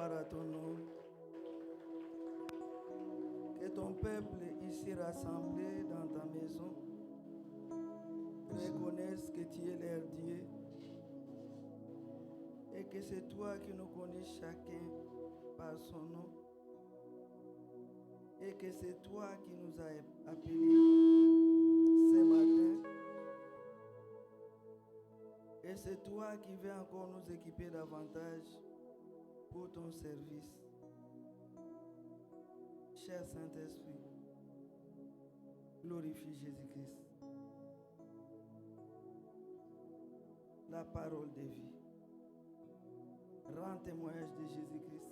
gloire à ton nom. Que ton peuple ici rassemblé dans ta maison reconnaisse que tu es leur Dieu et que c'est toi qui nous connais chacun par son nom et que c'est toi qui nous as appelés ce matin et c'est toi qui veux encore nous équiper davantage pour ton service. Cher Saint-Esprit, glorifie Jésus-Christ, la parole de vie. Rends témoignage de Jésus-Christ.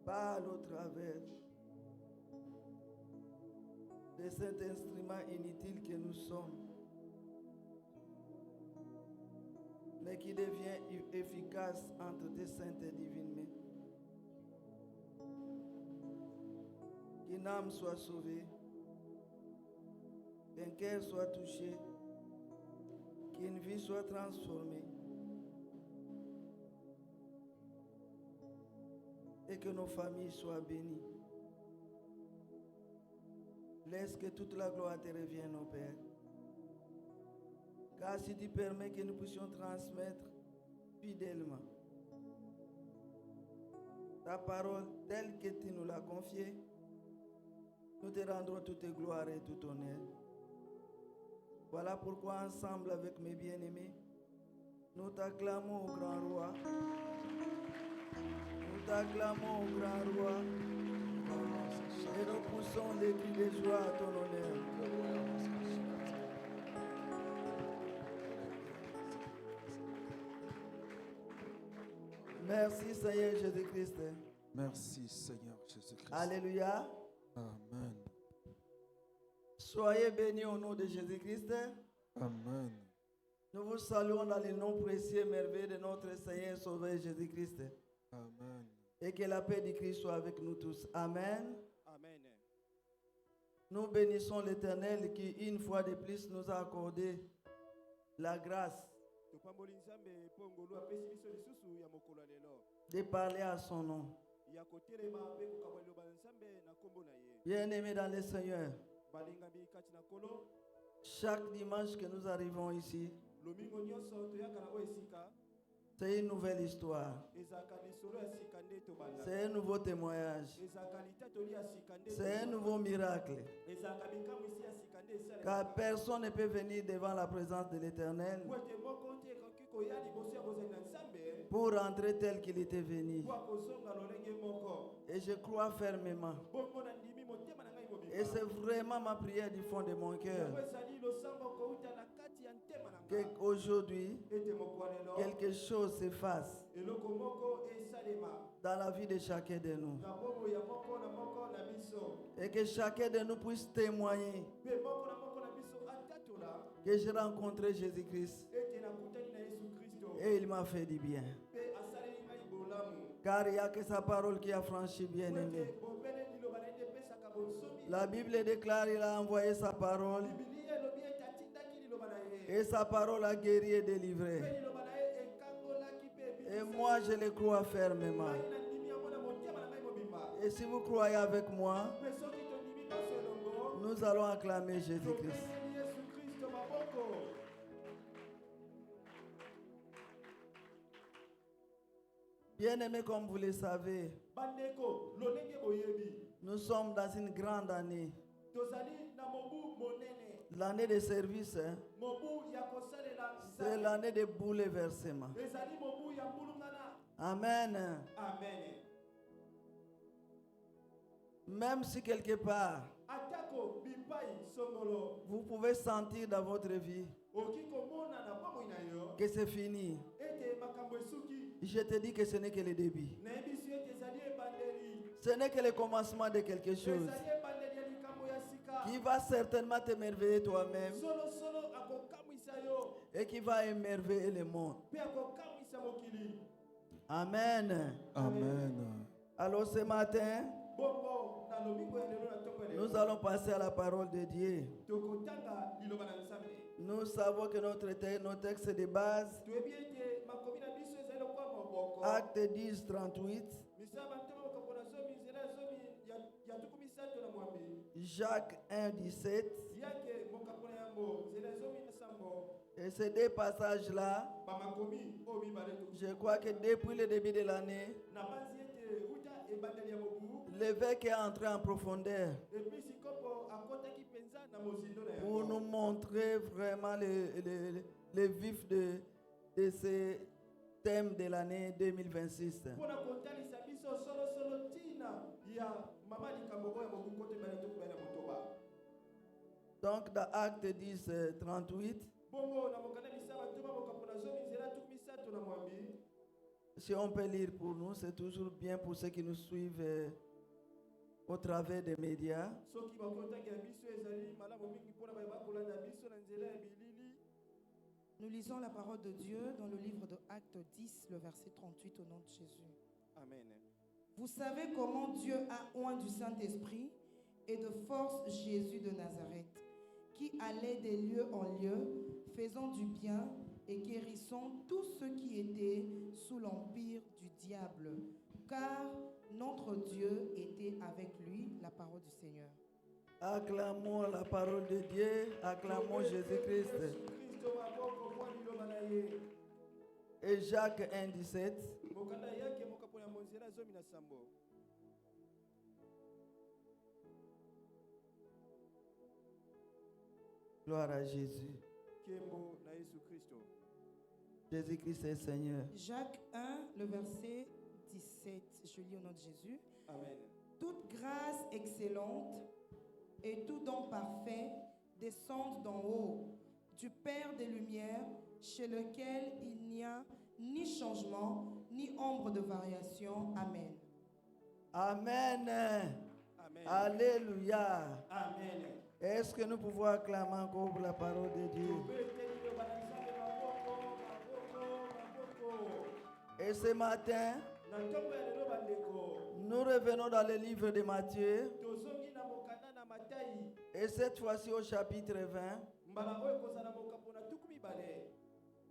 Parle au travers de cet instrument inutile que nous sommes, mais qui devient efficace entre tes saintes et divines mains. Qu'une âme soit sauvée, qu'un cœur soit touché, qu'une vie soit transformée et que nos familles soient bénies. Laisse que toute la gloire te revienne, au Père. Car si tu permets que nous puissions transmettre fidèlement ta parole telle que tu nous l'as confiée, nous te rendrons toute gloire et tout honneur. Voilà pourquoi ensemble avec mes bien-aimés, nous t'acclamons au grand roi. Nous t'acclamons au grand roi. Et nous poussons des cris de joie à ton honneur. Merci Seigneur Jésus-Christ. Merci Seigneur Jésus-Christ. Alléluia. Amen. Soyez bénis au nom de Jésus-Christ. Amen. Nous vous saluons dans le nom précieux et merveilleux de notre Seigneur et Sauveur Jésus-Christ. Amen. Et que la paix du Christ soit avec nous tous. Amen. Amen. Nous bénissons l'Éternel qui, une fois de plus, nous a accordé la grâce Topamboli nzambe po ngolu apesi biso lisusu ya mokolo ya lelo. de parler à son nom. Ya kotelema pe kokabwa liloba na nzambe na kombo na ye. Bien-aimés dans le Seigneur, Balingami kati na kolo. chaque dimanche que nous arrivons ici, Lomingo nyonso toyaka na oyo esika. c'est une nouvelle histoire. Ezaka lisolo ya sika nde tobanda. C'est un nouveau témoignage. Ezaka litatoli ya sika nde. C'est un nouveau miracle. Ezaka bikamwi si ya sika nde esala. Car personne ne peut venir devant la présence de l'Éternel Po ete moko te ekoki koya liboso ya bozali na nzambe. pour rentrer tel qu'il était venu. Po akozonga lolenge moko. Et je crois fermement. Bongo na ndimi motema na ngai mobimba. Et c'est vraiment ma prière du fond de mon cœur Yango ezali losambo kouta na kati ya ntema na ngai. qu'aujourd'hui, Ete moko lelo. quelque chose se fasse Eloko moko esalema. dans la vie de chacun de nous. Na bobo ya moko na moko na biso. Et que chacun de nous puisse témoigner Pe moko na biso atatola. que j'ai rencontré Jésus-Christ Ete na kutani na Yesu Kristo. et il m'a fait du bien. Pe asaleli ngai bolamu. Car il n'y a que sa parole qui a franchi, bien-aimé. Ete bobele liloba na ete pesaka bonsomi. La Bible déclare qu'il a envoyé sa parole Biblia elobi ete atindaki liloba na ye. et sa parole a guéri et Pe délivré. liloba na ye ekangolaki pe Et ebikisaki. moi, je le crois fermement. Ngai na ndimi yango na motema na ngai mobimba. Et si vous croyez avec moi, Pe soki tondimi nyonso elongo. nous allons acclamer Jésus-Christ. Topeseli Yesu Kristo maboko. Bien-aimés, comme vous le savez, Bandeko lolenge boyebi. nous sommes dans une grande année. Tozali na mobu monene. L'année de service, hein, Mobu ya kosalela c'est nzambe. l'année de bouleversement. Ezali mobu ya mbulungana. Amen. Amen. Même si quelque part, Atako bipai songolo. vous pouvez sentir dans votre vie Oki komona na bomoi na yo. que c'est fini, Ete makambo esuki. je te dis que ce n'est que le début. Na ebisu ete ezali ebandeli. Ce n'est que le commencement de quelque chose Ezali ebandeli ya likambo ya sika. qui va certainement t'émerveiller toi-même Solo solo akokamwisa yo. et qui va émerveiller le monde. Pe akokamwisa mokili. Amen. Amen. Alors ce matin, Bongo na lomingo ya lelo na tongo ya lelo. nous allons passer à la parole de Dieu. Tokotanga liloba na nzambe. Nous savons que notre texte de base, Toyebi ete makomi na biso ezali lokwa maboko. Acte Acte 10, 38. misaba ntoma mokapo na zomi nzela ya zomi ya tuku misato na mwambi Jacques 1, 17. yake mokapo na yango nzela ya zomi na sambo Et ces deux passages-là, bamakomi oyo mibale tuku je crois que depuis le début de l'année, na banzi ete uta ebandeli ya mobu l'évêque est entré en profondeur epi sikopo akotaki mpenza na mozindo na pour nous yango montrer vraiment le vif de ce thème de l'année 2026. mpona kotalisa biso solosolo ntina ya mama likambo oyo ya mobu kote ebale tokubali na motoba Donc dans Acte 10, 38, bongo na mokanda misaba ntoma mokapo na zomi nzela tuku misato na mwambi si on peut lire pour nous, c'est toujours bien pour ceux qui nous suivent au travers des médias. soki bakoki kotangira biso ezali malamu mingi mpona baye bakolanda biso na nzela ya bilili. Nous lisons la parole de Dieu dans le livre de Acte 10, le verset 38 au nom de Jésus. Amen. Vous savez comment Dieu a oint du Saint-Esprit et de force Jésus de Nazareth, qui allait des lieux en lieu, faisant du bien et guérissant tous ceux qui étaient sous l'empire du diable, car notre Dieu était avec lui. La parole du Seigneur. Acclamons la parole de Dieu, acclamons Jésus-Christ. Kristo maboko kwa liloba na ye. Et Jacques 1, 17. Mokanda yake mokapo ya monzela zomi na sambo. Gloire à Jésus. Kembo na Yesu Kristo. Jésus-Christ est Seigneur. Jacques 1, le verset 17. Je lis au nom de Jésus. Amen. Toute grâce excellente et tout don parfait descendent d'en haut, du Père des Lumières, chez lequel il n'y a ni changement, ni ombre de variation. Amen. Amen. Amen. Alléluia. Amen. Est-ce que nous pouvons acclamer encore pour la parole de Dieu? Tobete liloba na Nzambe maboko. Et ce matin, Na ntongo ya lelo bandeko. nous revenons dans le livre de Matthieu. Tozongi na mokanda na Matayi. Et cette fois-ci au chapitre 20, Mbala oyo kozala mokapo na tuku mibale.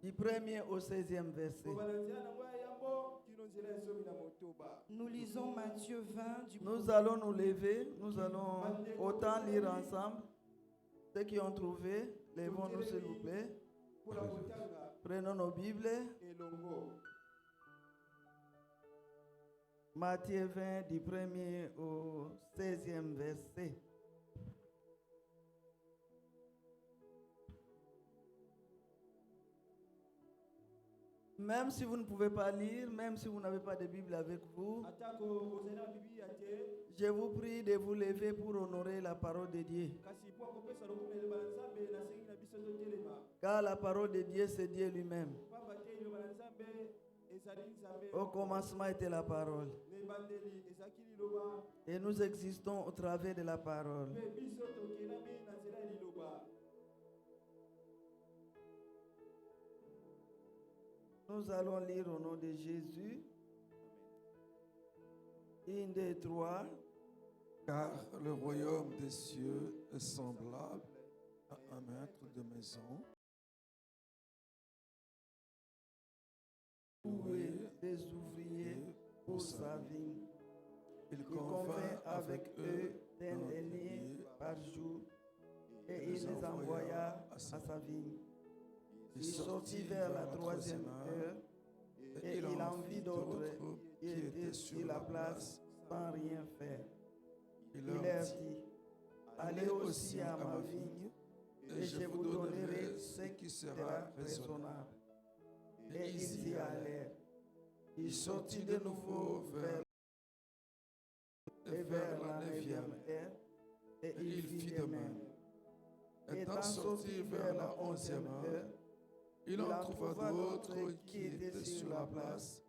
du 1er au 16e verset. Kobala nzela na ngoya yambo kino nzela ya zomi na motoba. Nous lisons Matthieu 20 du Nous allons nous lever, nous allons autant lire ensemble. Ceux qui ont trouvé, levons-nous s'il vous plaît. Mpona kotanga Prenons nos Bibles. elongo. Matthieu 20, du 1er au 16e verset. Même si vous ne pouvez pas lire, même si vous n'avez pas de Bible avec vous, Atako ozali na Biblia te. je vous prie de vous lever pour honorer la parole de Dieu. Kasi mpo akopesa lokumu liloba na Nzambe nasengi na biso totelema. Car la parole de Dieu, c'est Dieu lui-même. Pamba te liloba na Nzambe ezali Nzambe. Au commencement était la parole. Na ebandeli ezalaki liloba. Et nous existons au travers de la parole. Mpe biso tokelami na nzela ya liloba. Nous allons lire au nom de Jésus. Une, deux, trois. Car le royaume des cieux est semblable à un maître de maison Louer des ouvriers pour sa vie. Il Il convint avec eux d'un denier par jour et il les envoya à sa vie. Il sortit vers la 3e heure et il en vit d'autres qui étaient sur la place sans rien faire. Il Il leur dit, allez aussi à ma vigne et je vous donnerai ce qui sera raisonnable. Et ils y allèrent. Il sortit de nouveau vers la 9e heure et il fit de même. Étant sorti vers la 11e heure, il en trouva d'autres qui étaient sur la place.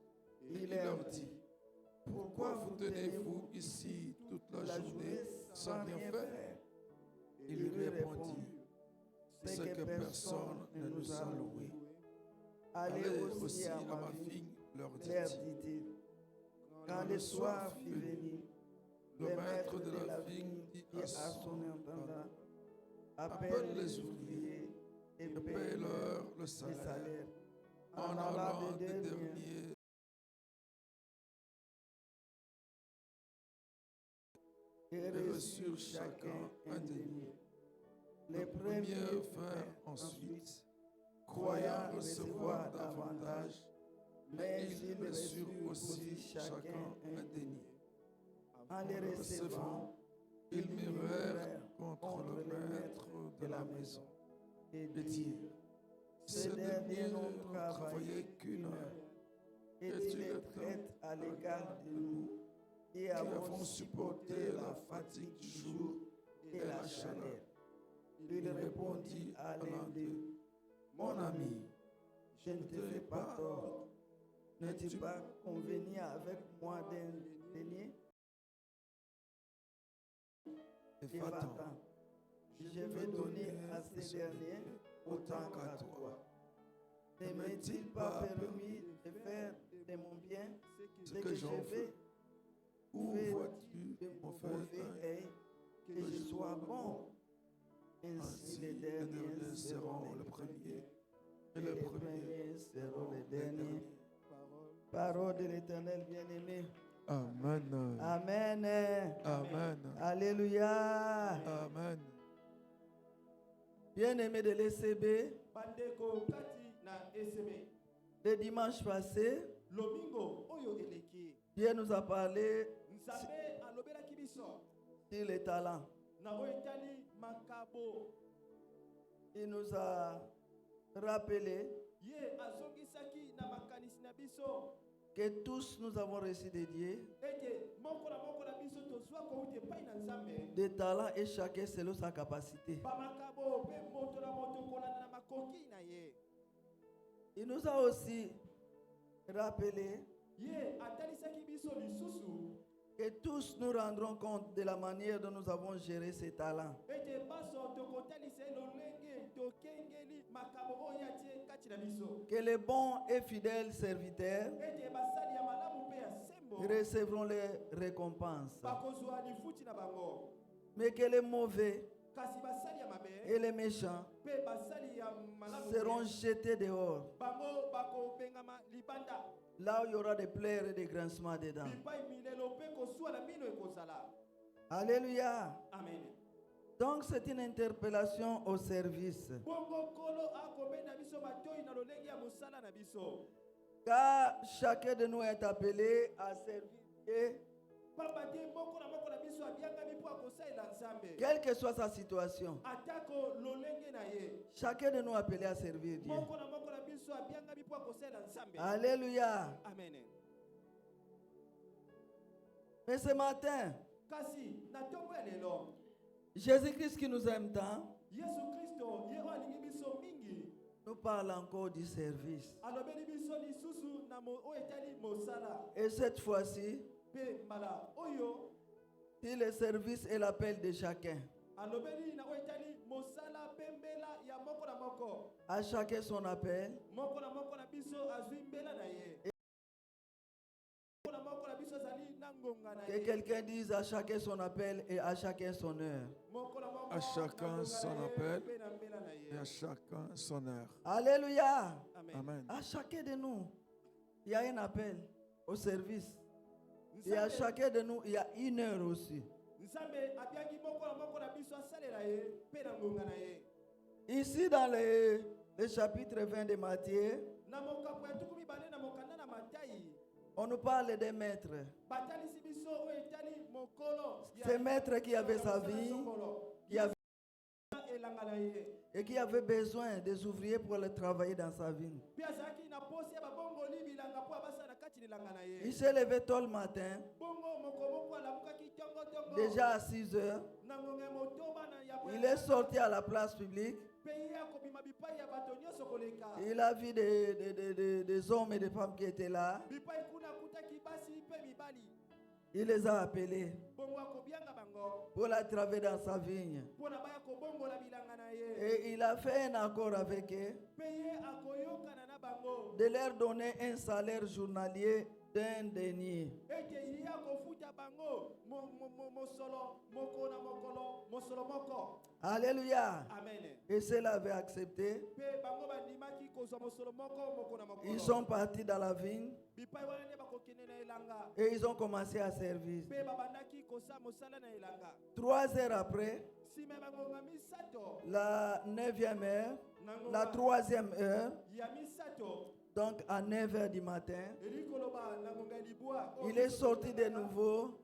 il leur dit, Pourquoi vous tenez-vous ici toute la journée sans rien faire? Il lui répondit, c'est que personne ne nous a loués. allez aussi à ma vigne, vigne, leur leur dit-il. dit-il. Quand le soir fut venu, Le maître de la vigne dit et à à son son intendant, appelle appelle les les ouvriers ouvriers et et paye-leur paye-leur le le salaire salaire en allant des derniers et reçurent chacun un denier. Les premiers vinrent ensuite, croyant recevoir davantage, mais ils reçurent aussi chacun un denier. En les recevant, ils murmurèrent contre le maître de la maison et dirent, ce dernier n'ont travaillé qu'une heure, et tu les traites à l'égard de nous, qui avons supporté la fatigue du jour et la chaleur. Il répondit à l'un d'eux, mon ami, je ne te fais pas tort. N'es-tu pas convenu avec moi d'un denier? Et va-t'en. Je vais donner à ces derniers autant qu'à toi. Ne m'est-il pas permis de faire de mon bien ce que je fais? Où vois-tu de mon mauvais que je sois bon? Ainsi les derniers seront les premiers, et les premiers seront les derniers. Parole de l'Éternel bien-aimé. Amen. Amen. Amen. Alléluia. Amen. Bien-aimé de l'ECB, bandeko kati na SB le dimanche passé, lomingo oyo eleki Dieu nous a parlé nzambe alobelaki biso sur les talents. na oyo etali makabo. Il nous a rappelé Ye azongisaki na makanisi na biso que tous nous avons reçu de Dieu ete moko na biso tozwa kouta epai na nzambe des talents et chacun selon sa capacité. bamakabo mpe moto na moto kolanda na makoki na ye. Il nous a aussi rappelé Ye atalisaki biso lisusu que tous nous rendrons compte de la manière dont nous avons géré ces talents. ete baso tokotalisa lolenge tokengeli makabo oyo atie kati na biso Que les bons et fidèles serviteurs ete basali ya malamu mpe ya sembo recevront les récompenses. bakozwa lifuti na bango, Mais que les mauvais kasi basali ya mabe et les méchants mpe basali ya malamu seront jetés dehors, bango bakobengama libanda là où il y aura des pleurs et des grincements dedans. bipai milelo mpe koswa na mino ekozala. Alléluia. Amen. Donc c'est une interpellation au service. Bongo kolo akobenda biso matoi na lolenge ya mosala na biso, Car chacun de nous est appelé à servir Dieu, pamba te moko na biso abiangami mpo akosalela nzambe quelle que soit sa situation. atako lolenge na ye. Chacun de nous est appelé à servir Dieu. Moko na biso abiangami mpo akosalela nzambe. Alléluia. Amen. Mais ce matin, Kasi na ntongo ya lelo Jésus-Christ qui nous aime tant, Yesu Kristo ye oyo alingi biso mingi nous parle encore du service. alobeli biso lisusu na oyo etali mosala Et cette fois-ci, mpe mbala oyo si le service est l'appel de chacun, alobeli na oyo etali mosala mpe mbela ya moko na moko. à chacun son appel, Moko na biso azwi mbela na ye, moko na biso azali na ngonga na que ye. quelqu'un dise à chacun son appel et à chacun son heure. Moko na À chacun na ngonga son na ye, appel mpe na mbela na ye. et à chacun son heure. Alléluia. Amen. Amen. À chacun de nous, il y a un appel au service. Et à Nzambe- chacun de nous, il y a une heure aussi. Nzambe abiangi moko na biso asalela ye mpe na ngonga na ye. Ici, dans le chapitre 20 de Matthieu, Na mokapo ya tuku mibale na mokanda na Matayi, on nous parle des maîtres. batalisi biso oyo etali mokolo ya- Ces maîtres qui avaient sa vie, qui avaient, elanga na ye. et qui avaient besoin des ouvriers pour aller travailler dans sa vie. Mpe azalaki na posi ya babongoli bilanga mpo abasala na kati lilanga na ye. Il s'est levé tôt le matin, Bongo moko alabukaki tongo déjà à 6 heures. na ngonga ya motoba na ya Il est sorti à la place publique. mpe ye akobima bipai ya bato nyonso koleka. Il a vu des hommes et des femmes qui étaient là. Bipai kuna akutaki basi mpe mibali. Il les a appelés Bongo akobianga bango pour la travailler dans sa vigne. mpo na baya kobongola bilanga na ye. Et il a fait un accord avec eux Mpe ye akoyokana na bango de leur donner un salaire journalier d'un denier. ete ye akofuta bango mosolo moko na mokolo mosolo moko. Alléluia. Amen. Et ceux-là avaient accepté. Mpe bango bandimaki kozwa mosolo moko na mokolo. Ils sont partis dans la vigne. Bipai wana nde bakokende na na elanga. et ils ont commencé à servir. Pe babandaki kosa mosala na elanga. 3 heures après, Sima bangonga misato. la 9e heure, la 3e heure, Ya misato. donc à 9 heures du matin, Elikoloba nangonga libwa. il est sorti de nouveau.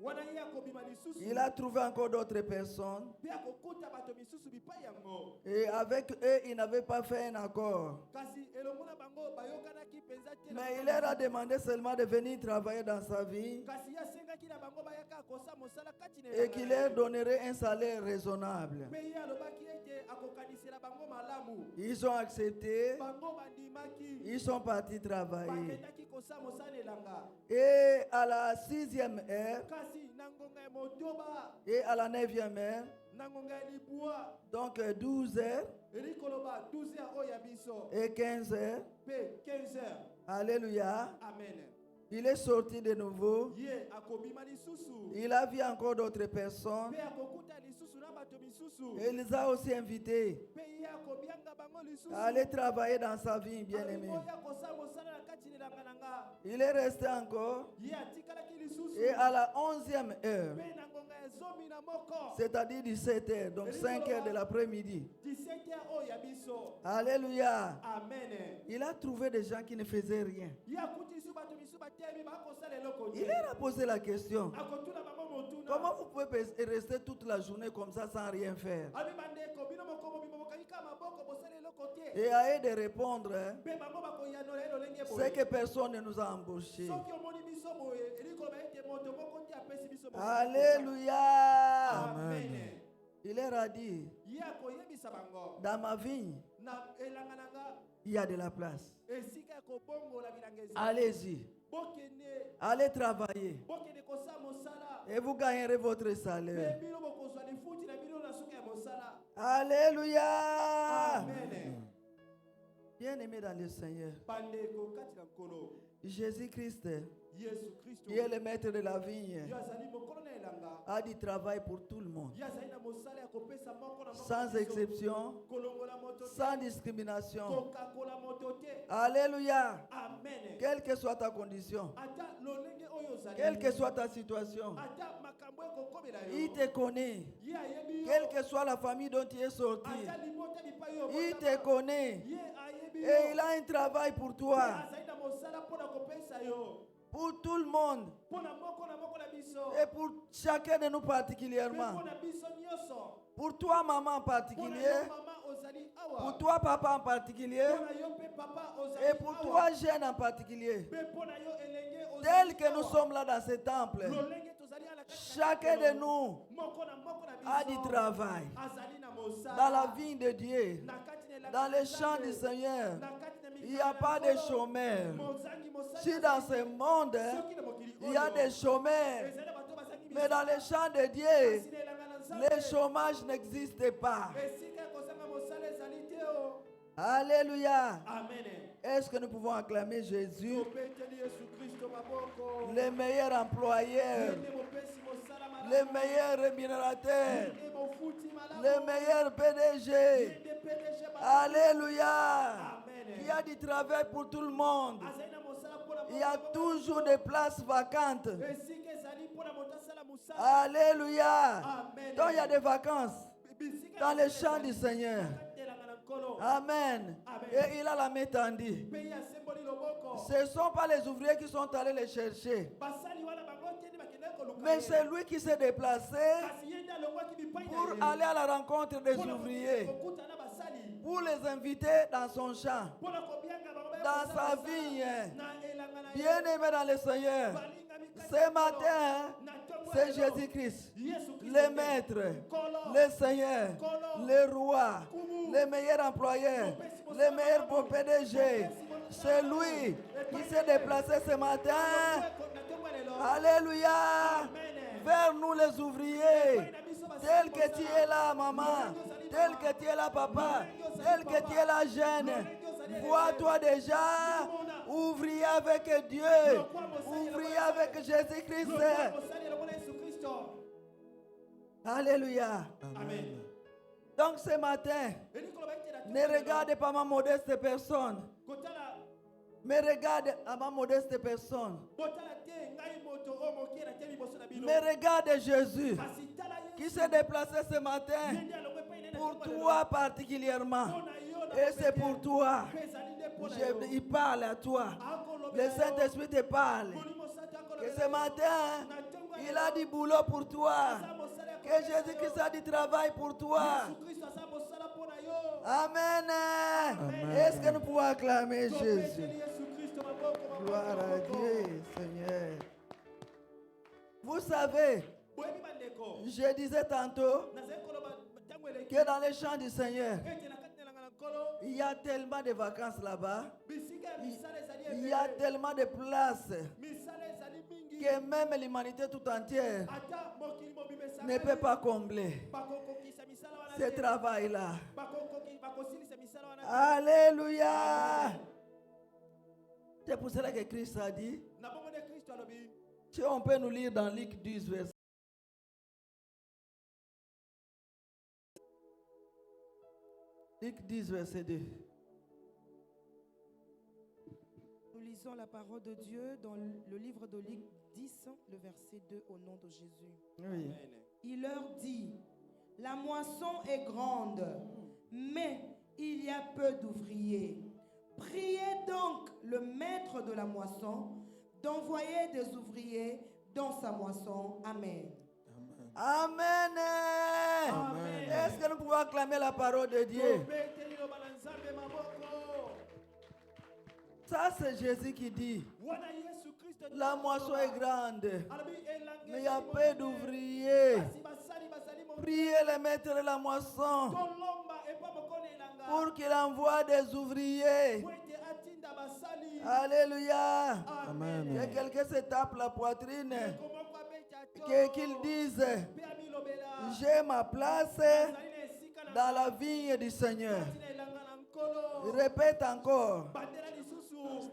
Wana ye akobima lisusu. Il a trouvé encore d'autres personnes. Pe akokuta bato misusu bipai yango. Et avec eux, il n'avait pas fait un accord. Kasi elongo na bango bayokanaki penza te. Mais il leur a demandé seulement de venir travailler dans sa vie Kasi yasengaki na bango bayaka kosa mosala kati na et qu'il leur donnerait un salaire raisonnable. Pe ye alobaki ete akokanisela bango malamu. Ils ont accepté, Bango bandimaki. ils sont partis travailler. Bakendaki kosa mosala elanga. Et à la 6e heure Kasi nangonga ya motoba. et à la 9e heure, Nangonga ya libwa. donc 12 heures Elikoloba 12 heures oya biso. et 15 heures, Pe 15 heures. alléluia, Amen. il est sorti de nouveau. Ye akobima lisusu. Il a vu encore d'autres personnes Pe akokuta lisusu na bato misusu. et il les a aussi invités Pe ye akobianga bango lisusu. à aller travailler dans sa vie, bien-aimé. Oya kosa mosala na kati na elanga nanga. Il est resté encore Ye atikalaki lisusu. et à la 11e heure, Pe nangonga ya zomi na moko. c'est-à-dire 17 heures, donc 5 heures de l'après-midi. 17 heures oya biso. Alléluia. Amen. Il a trouvé des gens qui ne faisaient rien. Ye akuti lisu bato misusu batemi bakosala eloko te. Il leur a posé la question. Akotuna bango motuna. Comment vous pouvez rester toute la journée comme ça sans rien faire? Abi bandeko bino moko mobimba bokangi kaka maboko bosala eloko te. Et à eux de répondre, hein, Mpe bango bakoyanola ye lolenge c'est boye. que personne ne nous a embauchés. Soki omoni biso boye elikoloba ete moto moko te apesi biso mosala. Alléluia. Amen. Il leur a dit, Ye akoyebisa bango dans ma vigne, na elanga nanga il y a de la place. esika ya kobongola bilanga ezali. Allez-y, Bokende allez travailler bokende kosala mosala. et vous gagnerez votre Mpe salaire. bino bokozwa lifuti na bino na suka ya mosala. Alléluia. Amen. Bien-aimé dans le Seigneur, Bandeko kati na nkolo Jésus-Christ, Yesu Kristo. qui est le maître de la vigne, Yo azali mokolo na elanga. a du travail pour tout le monde, Ye azali na mosala ya kopesa moko na moko sans na biso. exception, Kolongola moto te. sans discrimination. Kokakola moto te. Alléluia. Amen. Quelle que soit ta condition, Ata lolenge oyo ozali. quelle que soit ta situation, Ata makambo ekokomela yo. il te connaît. Ye ayebi yo. Quelle que soit la famille dont tu es sorti, Ata libota bipai yo. il te connaît. Ye ayebi yo. Et il a un travail pour toi, Azali na mosala mpona kopesa yo. pour tout le monde, Mpona moko na moko na biso. et pour chacun de nous Mpe particulièrement. mpona biso nyonso. Pour toi, maman en Mpona particulier, yo mama ozali awa. pour toi, papa en particulier, Mpona yo mpe papa ozali et pour awa. toi, jeune en particulier. Mpe mpona yo elenge ozali Tel que nous awa. sommes là dans ce temple, Lolenge tozali ala kati na chacun de tempelo. nous Moko na moko na biso. a du travail Azali na mosala. dans la vigne de Dieu, Na kati na elanga dans na les champs Nzambe. du Seigneur. Na kati na Il n'y a mikanda pas ya de Nkolo. chômeurs. Mozangi mosala Si dans ce monde, soki na mokili il y a oyo, des chômeurs, ezali na bato bazangi mais dans les champs de Dieu, Kasi na elanga na Nzambe, le chômage n'existe pas. esika ya kozanga mosala ezali te o. Alléluia. Amen. Est-ce que nous pouvons acclamer Jésus, Topeteli Yesu Kristo maboko. le meilleur employeur, Yende mopesi mosala malamu. le meilleur rémunérateur, Yende mofuti malamu. le meilleur PDG? Yende PDG malamu. Alléluia. Amen. Il y a du travail pour tout le monde. Azali na mosala mpona Il y a moko. toujours des places vacantes. Esika ezali mpona moto asala mosala. Alléluia. Amen. Donc il y a des vacances Bisika dans ya les champs du ezali. Seigneur. Na kati ya elanga na Nkolo. Amen. Amen. Et il a la main tendue. Mpe ye asemboli loboko. Ce ne sont pas les ouvriers qui sont allés les chercher, Basali wana bango te nde bakendaki koluka mais ye. c'est lui qui s'est déplacé Kasi ye nde alongwaki bipai na pour ye. aller à la rencontre des Mpona ouvriers, kokutana basali. pour les inviter dans son champ, Mpona kobianga bango baya dans kosala sa mosala vigne. na elanga na ye. Bien-aimés dans le Seigneur, Balingami kati ce ya matin, na ntongo c'est ya lelo. Jésus-Christ, Yesu Kristo le nde. Maître, Nkolo. le Seigneur, le Roi, le meilleur employeur, le meilleur bon PDG. C'est lui qui s'est déplacé ce matin. Na ntongo ya lelo. Alléluia. Amen. Vers nous les ouvriers. Tel que tu es là, maman. Tel que tu es là, papa. Tel que tu es là, jeune. Vois-toi déjà ouvrier avec Dieu. Ouvrier avec Jésus-Christ. Lokola mosali elongo na Yesu Kristo. Alléluia. Amen. Donc ce matin, Eli koloba ete na ne regarde pas ma modeste personne, kotala Mais regarde à ma modeste personne. Botala te ngai moto o mokie na te liboso na bino. Mais regarde Jésus Kasi tala qui Yesu. s'est déplacé ce matin Yende alongwe pa ine na pour tongo lelo. toi particulièrement. Pona yo na Et c'est kopete. pour toi. Pe ezali nde pona yo. Il parle à toi. Akolobela Le yo. Saint-Esprit te parle. Molimo Santo Que akolobela ce yo. matin, Na tongo il lelo. a du boulot pour toi. Aza mosala ya Que kopesa Jésus-Christ yo. a du travail pour toi. Yesu Kristo aza mosala pona yo. Amen. Amen. Est-ce que nous pouvons acclamer Topeseli Jésus? Yesu Kristo maboko, maboko, Gloire à maboko. Dieu, Seigneur. Vous savez, Boyebi bandeko. je disais tantôt Nazali koloba ntango eleki. que dans les champs du Seigneur, Ete na kati na elanga na nkolo. il y a tellement de vacances là-bas. Bisika ya misala ezali Il y a ebele. tellement de places Misala ezali mingi. que même l'humanité tout entière Ata mokili mobimba esangani. ne peut pas combler Bakokokisa misala wana ce te. travail-là. Bakosilisa misala wana te. Alléluia. C'est pour cela que Christ a dit, Na bongo nde Kristo alobi. si on peut nous lire dans Luc 10, verset. Luc 10, verset 2. Nous lisons la parole de Dieu dans le livre de Luc 10, le verset 2, au nom de Jésus. Oui. Il leur dit, la moisson est grande, mais il y a peu d'ouvriers. Priez donc le maître de la moisson d'envoyer des ouvriers dans sa moisson. Amen. Amen. Amen. Est-ce que nous pouvons acclamer la parole de Dieu? Topeteli liloba la Nzambe maboko. Ça, c'est Jésus qui dit, Wana Yesu Kristo la moisson est grande, alobi elanga mais il y a ezali peu monene. d'ouvriers. Kasi basali bazali monene. Priez le maître de la moisson Tolomba epa mokone elanga. pour qu'il envoie des ouvriers. Po ete atinda basali. Alléluia. Amen. Que quelqu'un se tape la poitrine, Komoko abeta to. qu'il dise, Pe amilobela. j'ai ma place Azali na esika na dans la vigne du Seigneur. kati na elanga na nkolo. Répète encore. Bandela lisusu.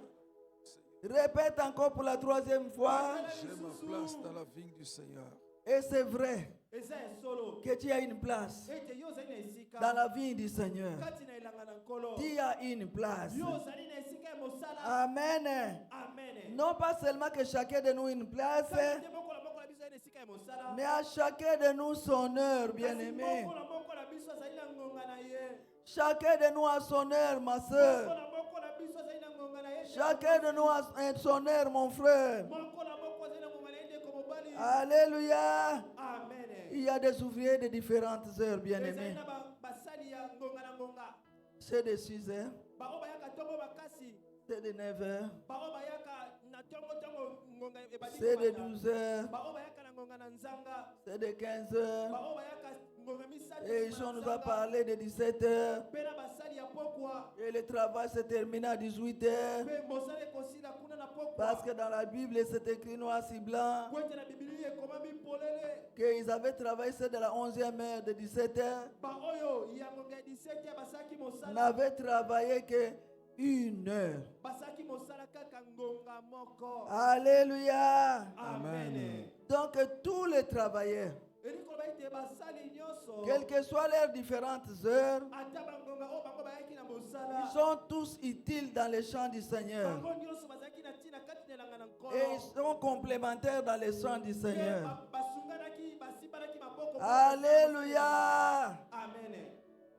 Répète encore pour la troisième fois. J'ai ma place dans la vigne du Seigneur. Et c'est vrai Eza solo. que tu as une place Ete yo ozali na esika. dans la vigne du Seigneur. Kati na elanga na nkolo. Tu as une place. Yo ozali na esika ya mosala. Amen. Amen. Non pas seulement que chacun de nous une place, Kati te moko na moko na biso azali na esika ya mosala. mais à chacun de nous son heure, Kasi bien-aimé. moko na moko na biso azali na ngonga na ye. Chacun de nous a son heure, ma Moko soeur. na moko na biso azali na ngonga na ye. Chacun de nous a son heure, mon frère. Moko na moko azali na ngonga na ye ndeko mobali. Alléluia. Amen. Il y a des ouvriers de différentes heures, Ezali bien-aimés. na basali ya ngonga na ngonga. C'est de 6 heures, Bao bayaka ntongo makasi. c'est de 9 heures, Bao bayaka na ntongo ngonga ebandi c'est de komata. 12 heures, Bao bayaka na ngonga na nzanga. c'est de 15 heures. Bao bayaka ngonga misato Et nsima on na nous a nzanga. parlé de 17 heures. Mpe na basali ya pokwa. Et le travail se termine à 18 heures. Mpe mosala ekosila kuna na pokwa. Parce que dans la Bible, c'est écrit noir sur blanc Po ete na bibili ekomami polele. qu'ils avaient travaillé c'est de la 11e heure de 17 heures. Baoyo ya ngonga ya 17 basalaki mosala. N'avaient travaillé que 1 heure. Basalaki mosala kaka ngonga moko. Alléluia. Amen. Donc tous les travailleurs, Eli koloba ete basali nyonso. quelles que soient leurs différentes heures, Ata bangonga oyo bango bayaki na mosala. ils sont tous utiles dans les champs du Seigneur. Bango nyonso bazalaki na ntina kati na elanga na nkolo. Et ils sont complémentaires dans les champs du Mpe Seigneur. basunganaki basipanaki maboko. Alléluia. Amen.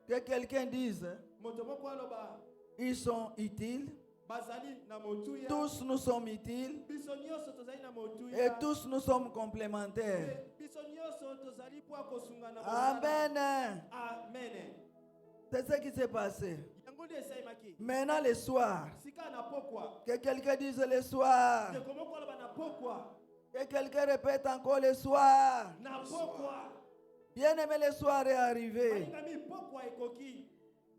Que quelqu'un dise, Moto moko aloba ils sont utiles. bazali na motuya. Tous nous sommes utiles. Biso nyonso tozali na motuya. Et tous nous sommes complémentaires. Mpe biso nyonso tozali po akosunga na mosala. Amen. Amen. C'est ce qui s'est passé. Yango nde esalemaki. Maintenant le soir, Sika na pokwa. que quelqu'un dise le soir. Ndeko moko aloba na pokwa. Que quelqu'un répète encore le soir. Na pokwa. Bien-aimé, le soir est arrivé. Balingami pokwa ekoki.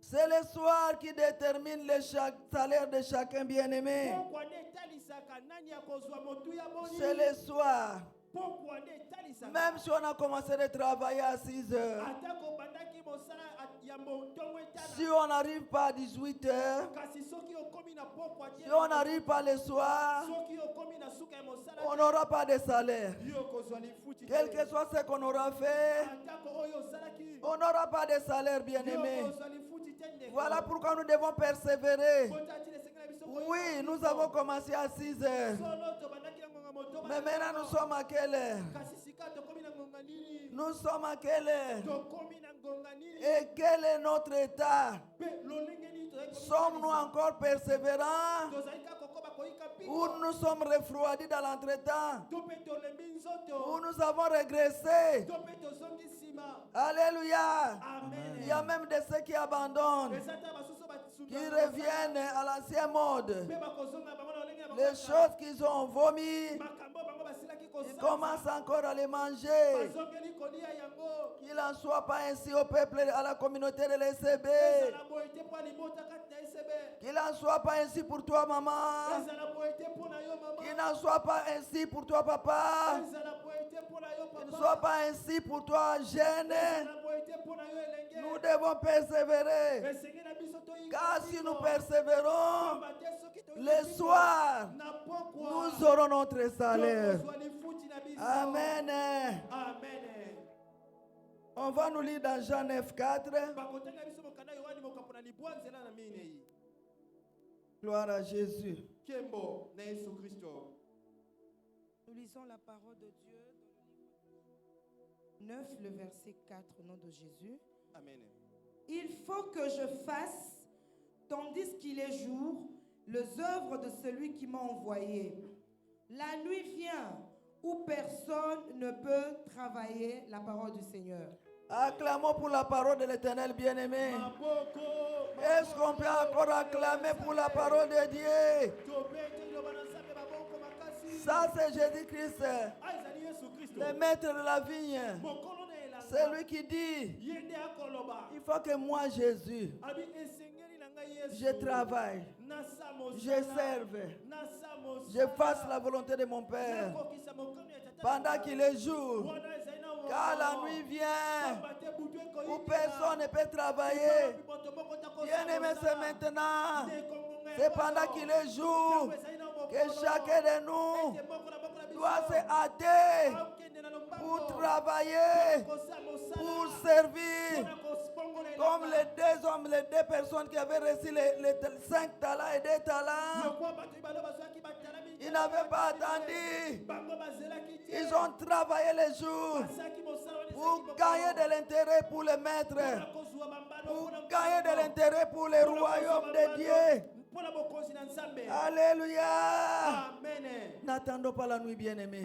C'est le soir qui détermine le salaire de chacun bien-aimé. Pokwa nde etalisaka nani akozwa motuya boni. C'est le soir. Pokwa nde etalisaka. Même si on a commencé de travailler à 6 heures, Atako bandaki mosala ya motongo si etala. on n'arrive pas à 18 heures, Kasi soki okomi na pokwa te. si on n'arrive pas le soir, Soki okomi na suka ya mosala on te, n'aura pas de salaire. yo kozwa lifuti te. Quel que soit ce qu'on aura fait, Atako oyo osalaki. on n'aura pas de salaire, Yo bien-aimé. kozwa lifuti te ndeko. Voilà pourquoi nous devons persévérer. Botati lesengela biso Oui, nous avons commencé à 6 heures. Mais maintenant, nous sommes à quelle heure? Nous sommes à quelle heure? Et quel est notre état? Sommes-nous encore persévérants ou nous sommes refroidis dans l'entretemps? Ou nous avons régressé? Alléluia. Amen. Il y a même de ceux qui abandonnent, qui reviennent à l'ancien mode. Les choses qu'ils ont vomies, ils commencent encore à les manger. Qu'il en soit pas ainsi au peuple, à la communauté de l'ECB. Qu'il n'en soit pas ainsi pour toi, maman. Qu'il n'en soit pas ainsi pour toi, papa. Qu'il ne soit pas ainsi pour toi, jeune. Nous devons persévérer. Car si nous persévérons, le soir, nous aurons notre salaire. Amen. Amen. On va nous lire dans Jean 9, 4. Gloire à Jésus. Nous lisons la parole de Dieu dans le livre 9, le verset 4, au nom de Jésus. Amen. Il faut que je fasse, tandis qu'il est jour, les œuvres de celui qui m'a envoyé. La nuit vient où personne ne peut travailler. La parole du Seigneur. Acclamons pour la parole de l'Éternel bien-aimé. Est-ce qu'on peut encore acclamer pour la parole de Dieu? Ça, c'est Jésus-Christ, le maître de la vigne. C'est lui qui dit, il faut que moi, Jésus, je travaille, je serve, je fasse la volonté de mon Père pendant qu'il est jour. Car la nuit vient où personne ne peut travailler. Bien-aimé, c'est maintenant. C'est pendant qu'il est jour que chacun de nous doit se hâter pour travailler, pour servir. Comme les deux hommes, les deux personnes qui avaient reçu les 5 talents et 2 talents. Ils n'avaient pas attendu. Ils ont travaillé les jours pour gagner de l'intérêt pour le maître, pour gagner de l'intérêt pour le royaume de Dieu. Alléluia. Amen. N'attendons pas la nuit, bien-aimé.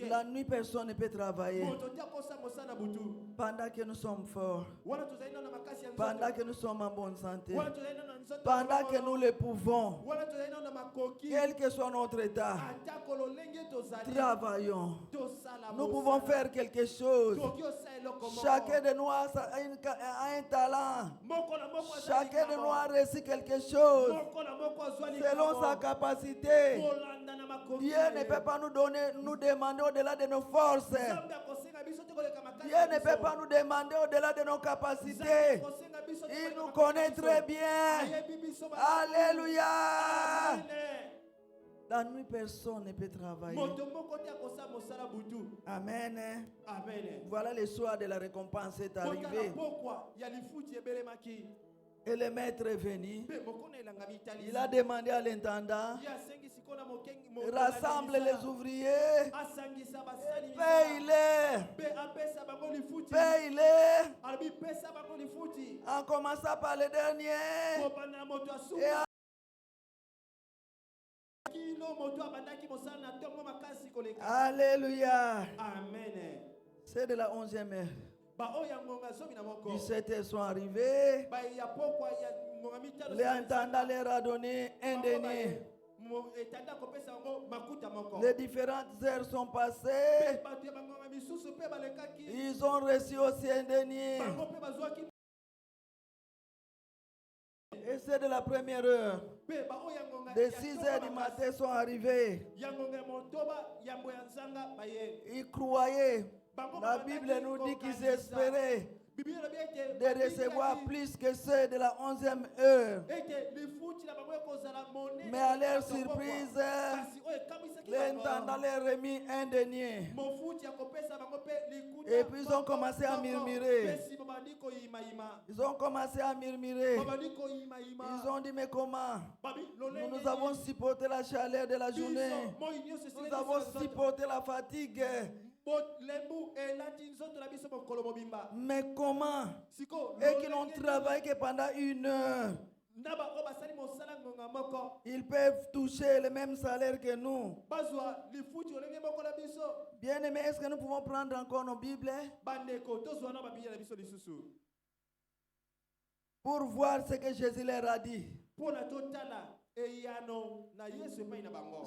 La nuit, personne ne peut travailler. Pendant que nous sommes forts, pendant que nous sommes en bonne santé, pendant que nous le pouvons, quel que soit notre état, travaillons. Nous pouvons faire quelque chose. Chacun de nous a un talent. Chacun de nous a reçu quelque chose selon sa capacité. Dieu ne peut pas nous demander au-delà de nos forces. Dieu ne peut pas nous demander au-delà de nos capacités. Il nous connaît très bien. Alléluia. La nuit, personne ne peut travailler. Amen. Amen. Voilà le soir de la récompense est arrivé. Et le maître est venu. Il a demandé à l'intendant, rassemble les ouvriers, paye-les, paye-les, en commençant par le dernier. Et alléluia. Amen. C'est de la 11e heure. 17 heures sont arrivés. L'intendant leur a donné un denier. Les différentes heures sont passées. Ils ont reçu aussi un denier. Et c'est de la première heure. Les 6 heures du matin sont arrivés. Ils croyaient. La Bible nous dit qu'ils espéraient Bible elobi ete de recevoir plus que ceux de la 11e heure. ete lifuti na bango ekozala monene. Mais à leur surprise, Kasi oyo ekamisaki l'intendant bango. leur remis un denier. Mofuti akopesa bango pe likuta. Et puis ils ont commencé à murmurer. Pesi babandi koyima-yima. Ils ont commencé à murmurer. Babandi koyima-yima. Ils ont dit, mais comment? Babi, Nous avons supporté la chaleur de la journée. Nous avons supporté la fatigue. Mais comment? Et qu'ils n'ont travaillé que pendant 1 heure. Ils peuvent toucher le même salaire que nous. Bien aimé, est-ce que nous pouvons prendre encore nos Bibles pour voir ce que Jésus leur a dit?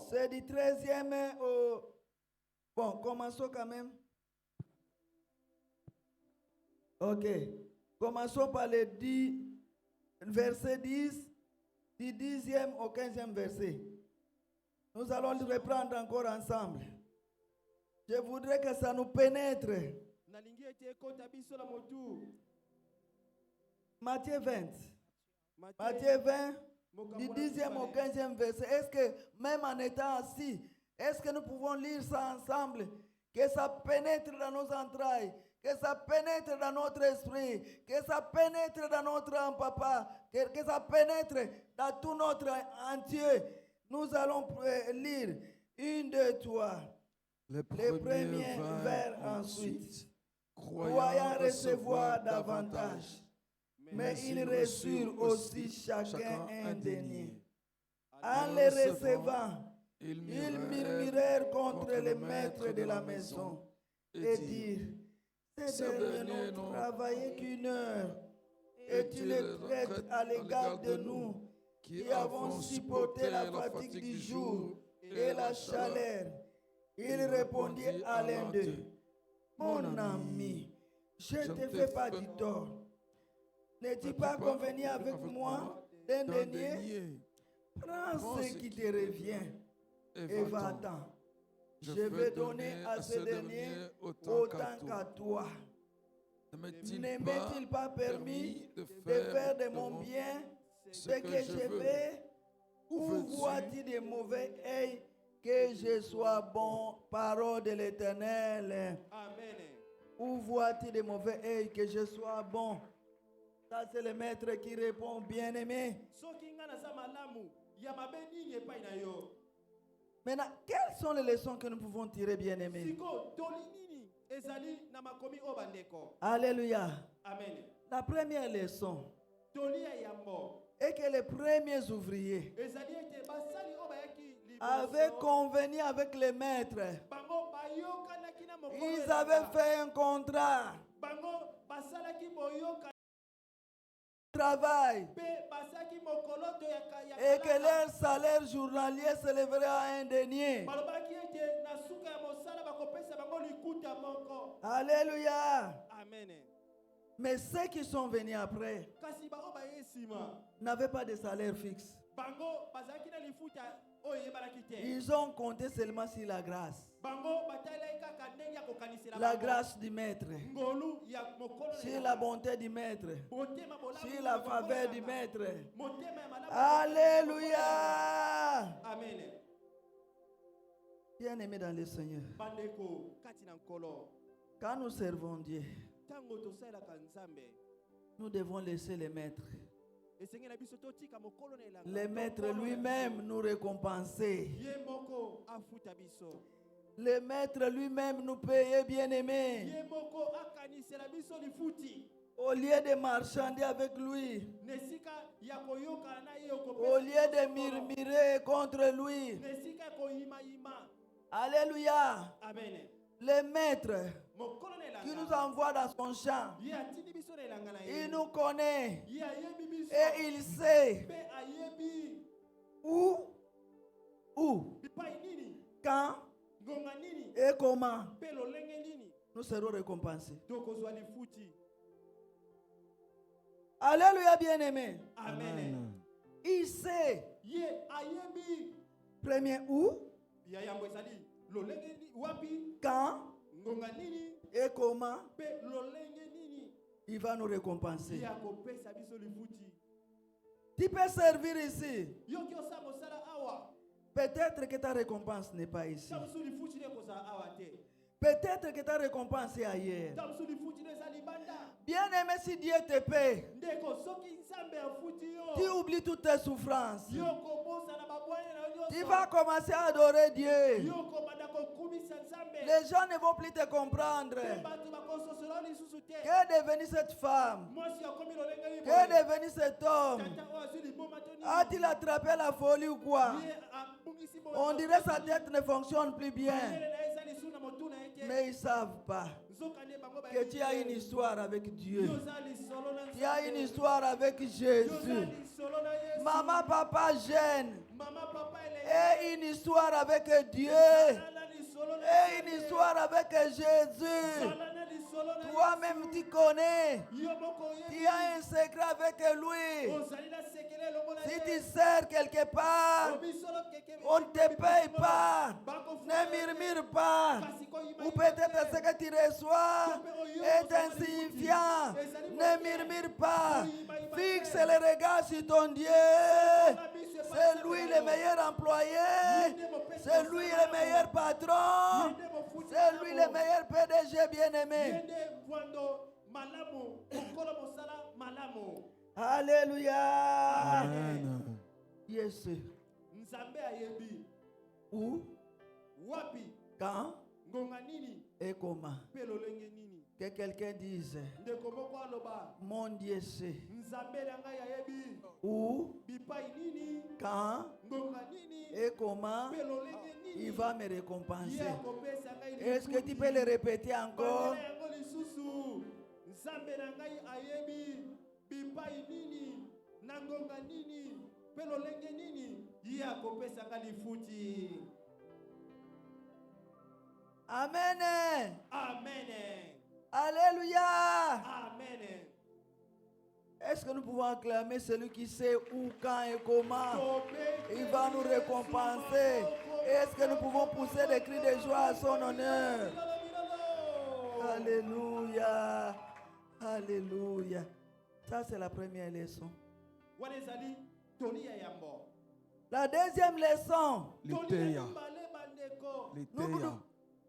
C'est du 13e au... Bon, commençons quand même. Ok. Commençons par le verset 10, du 10e au 15e verset. Nous allons le reprendre encore ensemble. Je voudrais que ça nous pénètre. Matthieu 20. Matthieu 20, du 10e au 15e verset. Est-ce que même en étant assis, est-ce que nous pouvons lire ça ensemble? Que ça pénètre dans nos entrailles, que ça pénètre dans notre esprit, que ça pénètre dans notre papa, que ça pénètre dans tout notre entier. Nous allons lire 1, 2, 3. Les premiers vers ensuite. Croyant recevoir davantage, mais ils reçurent aussi chacun un denier. En les recevant, ils murmurèrent contre le maître de la maison et dirent, ces derniers n'ont travaillé qu'1 heure, et tu les traites à l'égard de nous qui avons supporté la fatigue du jour et la chaleur. Il répondit à l'un d'eux, mon ami, je ne te fais pas du tort. N'es-tu pas convenu avec moi d'un denier? Prends ce qui te revient et va-t'en. Je vais donner à ce dernier autant qu'à toi. Ne m'est-il pas permis de faire de mon bien ce que je veux? Ou vois-tu de mauvais œil que je sois bon? Parole de l'Éternel. Amen. Ou vois-tu de mauvais œil que je sois bon? Ça, c'est le maître qui répond, bien-aimé. Maintenant, quelles sont les leçons que nous pouvons tirer, bien-aimés? Alléluia. Amen. La première leçon est que les premiers ouvriers avaient convenu avec les maîtres. Ils avaient fait un contrat. Travail et que leur salaire journalier s'élèverait à un denier. Alléluia. Amen. Mais ceux qui sont venus après n'avaient pas de salaire fixe. Ils ont compté seulement sur la grâce. La grâce du maître, sur la bonté du maître, sur la faveur du maître. Alléluia. Amen. Bien-aimés dans le Seigneur, quand nous servons Dieu, nous devons laisser les maîtres. Le maître lui-même nous récompenser. Le maître lui-même nous payer, bien-aimés. Au lieu de marchander avec lui, au lieu de murmurer contre lui. Alléluia. Amen. Le maître qui nous envoie dans son champ, il nous connaît et il sait où, quand et comment nous serons récompensés. Alléluia, bien-aimé. Amen. Il sait premier où, quand et comment il va nous récompenser. ye akopesa biso lifuti. Tu peux servir ici. Yoki osala mosala awa. Peut-être que ta récompense n'est pas ici. Tamusu lifuti ne kozala awa te. Peut-être que ta récompense est ailleurs. Tamusu lifuti ne eza libanda. Bien-aimé, si Dieu te paie, Ndeko soki nzambe afuti yo. tu oublies toutes tes souffrances. Yo kobosa na babwanya na nyonso. Tu vas commencer à adorer Dieu. Yo komanda kokumisa nzambe. Les gens ne vont plus te comprendre. Pe bato bakososola lisusu te. Qu'est devenue cette femme? Mwasi akomi lolenge liboye. Qu'est devenu cet homme? Tata oyo azwi liboma to nini? A-t-il attrapé la folie ou quoi? Ye abungisi boye. On dirait sa tête ne fonctionne plus bien. Mayele na ye eza lisu na motu na ye te. Mais ils ne savent pas Nzoka nde bango que tu as une histoire avec Dieu. Yo za lisolo na Tu as Nzambe. une histoire avec Yo za Jésus. lisolo na Yesu. Maman, papa jeune. Mama papa ele. Et une histoire avec Dieu. Zala lisolo na Et une Nzambe. histoire avec Jésus. Zala na lisolo na Toi-même, tu connais. Yo moko ye. Tu as un secret avec lui. Ozali na sekele longo na Si ye. tu sers quelque part, Obisolo keke. on ne te paye pas. Bako Ne murmure pas. Ou peut-être ce que tu reçois est insignifiant. Ne murmure pas. Fixe le regard sur ton Dieu. C'est lui le meilleur employé. C'est lui le meilleur patron. C'est lui le meilleur PDG bien-aimé. Yende vwando malamu. Okolo mosala malamu. Alléluia. Amen. Yes. Nzambe ayebi. Où, Wapi. quand Ngonga nini. et comment. Pe lolenge nini. Que quelqu'un dise, Ndeko moko aloba. mon Dieu sait. Nzambe na ngai ayebi. Où, Bipai nini. quand Ngonga nini. et comment Pe lolenge nini. il va me Ye récompenser. akopesa ngai Est-ce que tu peux le répéter encore? Bandela yango lisusu. Nzambe na ngai ayebi. Bipai nini. Na ngonga nini. Pe lolenge nini. Ye akopesa ngai lifuti. Amen. Amen. Alléluia. Amen. Est-ce que nous pouvons acclamer celui qui sait où, quand et comment il va nous récompenser? Est-ce que nous pouvons pousser des cris de joie à son honneur? Alléluia. Alléluia. Ça, c'est la première leçon. Wana ezali toli ya yambo. La deuxième leçon, Toli ya mibale bandeko. Liteya.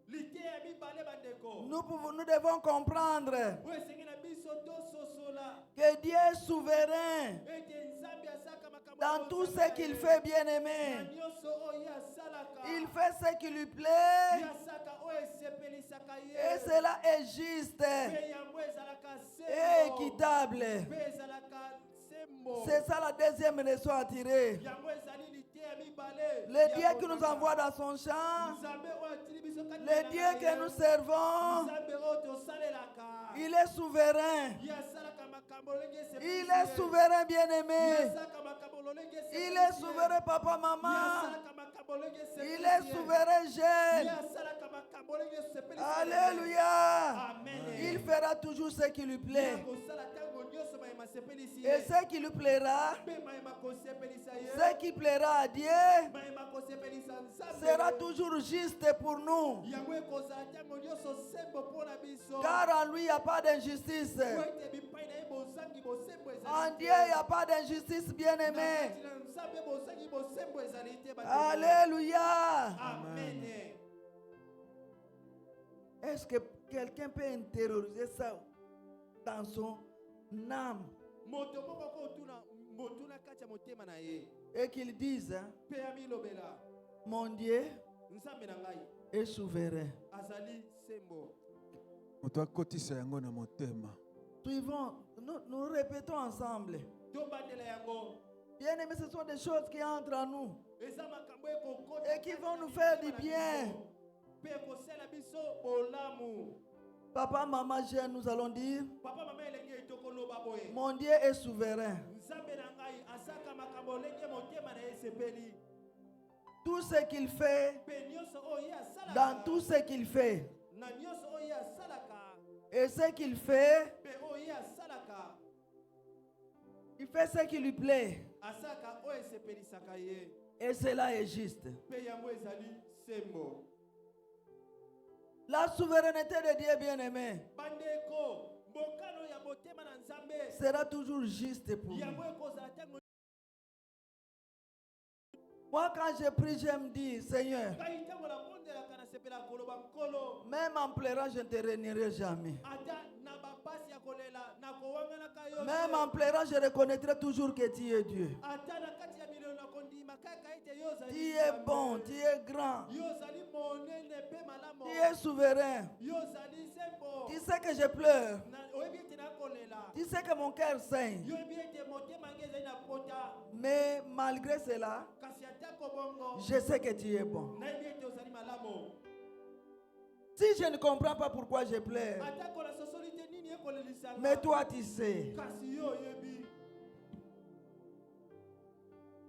Lite ya mibale bandeko. nous devons comprendre Oyo esengi na biso tososola. que Dieu est souverain Ete Nzambe asaka makambo dans ya tout kosala ce qu'il ye. fait, Na bien-aimé. nyonso oyo asalaka. Il fait ce qui lui plaît Ye asaka oyo esepelisaka ye. et cela est juste Pe yango ezalaka et sembo. équitable. Pe ezalaka sembo. C'est ça la deuxième leçon à tirer. Yango ezali lite ya mibale. Le Ya Dieu qui nous kozanga. envoie dans son champ, Nzambe oyo atili biso kati le na Dieu ngai que ye. nous servons, Nzambe oyo tosalelaka. il est souverain. Ye asalaka makambo lolenge esepelisi Il ye. est souverain, Ye bien-aimé. asalaka makambo lolenge esepelisi Il ye. est souverain, papa, Ye maman. asalaka makambo lolenge esepelisi Il est ye. souverain, Ye jeune. asalaka makambo lolenge esepelisi ye. Alléluia. Amen. Il fera toujours ce qui lui Ye plaît. akosala ntango nyonso mayema asepelisi Et ye. ce qui lui plaira, Mpe mayema kosepelisa ye. ce qui plaira à Dieu, Mayema kosepelisa Nzambe. sera toujours juste pour nous. Yango ekozala ntango nyonso sembo mpo na biso. Car en lui, il n'y a pas d'injustice. Po ete bipai na ye bozangi bosembo ezali En te. Dieu, il n'y a pas d'injustice, Na bien-aimé. kati na Nzambe bozangi bosembo ezali te bandeko. Alléluia. Amen. Est-ce que quelqu'un peut intérioriser ça dans son âme Moto moko kotuna motuna kati ya motema na ye. et qu'il dise, hein, Mpe amilobela. mon Dieu Nzambe na ngai est souverain. azali sembo. Moto akotisa yango na motema. Nous répétons ensemble. Tobandela yango. Bien-aimés, ce sont des choses qui entrent en nous Eza makambo ekokota et qui vont nous faire du bien. Pe kosala biso bolamu. Papa, maman, jeune, nous allons dire, Papa mama elenge etokoloba boye. mon Dieu est souverain. Nzambe na ngai asaka makambo lenge motema na ye sepeli. Tout ce qu'il fait, Pe nyonso oyo ye asalaka. dans tout ce qu'il fait, Na nyonso oyo ye asalaka. et ce qu'il fait, Pe oyo ye asalaka. il fait ce qui lui plaît. Asaka oyo esepelisaka ye. Et cela est juste. Pe yango ezali sembo. La souveraineté de Dieu, bien-aimé, Bandeko, mbokano ya motema na Nzambe sera toujours juste pour nous. yango ekozala tango Moi, quand je prie, je me dis, Seigneur, ngai tango na bondelaka na sepela koloba nkolo même en pleurant, je ne te renierai jamais. ata na bapasi ya kolela na kowanganaka yo Même en pleurant, je reconnaîtrai toujours que tu es Dieu. ata na kati ya milelo na kondima kaka ete yo ozali Tu es bon, tu es grand, yo ozali monene mpe malamu tu es souverain. yo ozali sembo Tu sais que je pleure. oyebi ete nakolela Tu sais que mon cœur saigne. yo oyebi ete motema nge ezali na pota Mais malgré cela, kasi atako bongo je sais que tu es bon. nayebi ete ozali malamu Si je ne comprends pas pourquoi je pleure, atako na sosoli te nini ekolelisanga mais toi tu sais. kasi yo oyebi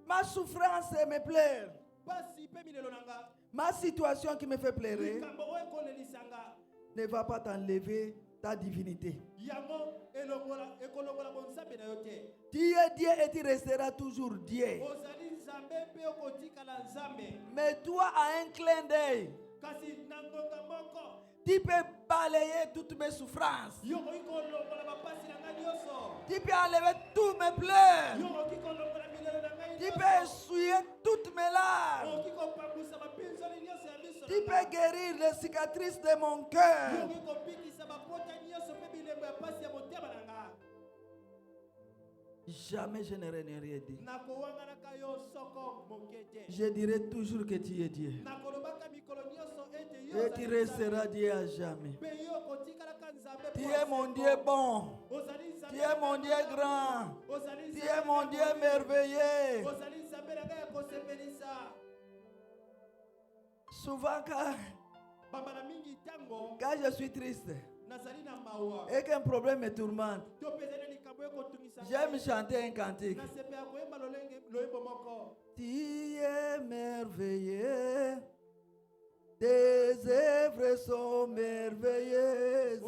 Ma souffrance me pleure. pasi mpe milelo na nga Ma situation qui me fait pleurer likambo oyo ekolelisanga ne va pas t'enlever ta divinité. yango ekolongola bonzambe na yo te Tu es Dieu et tu resteras toujours Dieu. ozali nzambe mpe okotikala nzambe Mais toi, à un clin d'œil, kasi na ngonga moko tu peux balayer toutes mes souffrances. yo okoki kolongola bapasi na ngai nyonso Tu peux enlever tous mes pleurs. yo okoki kolongola milelo na ngai Tu peux nyonso essuyer toutes mes larmes. okoki kopangwisa mapinzoli nyonso ya miso Tu peux guérir les cicatrices de mon cœur. yo okoki kobikisa bapota nyonso mpe bilembo ya pasi ya motema na nga Jamais je ne renierai dit. nakowanganaka yo soko moke te Je dirai toujours que tu es Dieu. nakolobaka mikolo nyonso ete yo Et tu ozali resteras Dieu à jamais. mpe yo okotikalaka nzambe Tu mpo es ya mon seko. Dieu bon. ozali nzambe Tu na es ngai mon ya Dieu malamu. grand. ozali Tu nzambe es na mon ngai Dieu ya merveilleux. ozali nzambe na ngai ya kosepelisa Souvent, bambala mingi ntango quand je suis triste nazali na mawa et qu'un problème me tourmente, to mpe ezali na likambo ekotungisa j'aime chanter un cantique. nasepela koyemba loyembo moko Tu es merveilleux. Tes œuvres sont merveilleuses.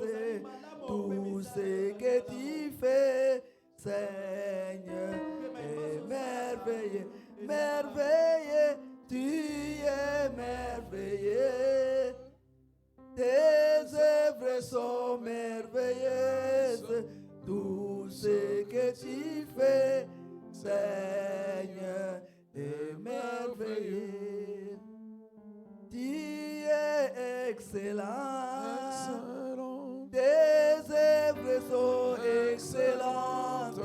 Tout ce que tu fais, Seigneur, est merveilleux. Merveilleux, tu es merveilleux. Tes œuvres sont merveilleuses. Tout ce que tu fais, Seigneur, est merveilleux. Tu es excellent. Tes œuvres sont excellentes.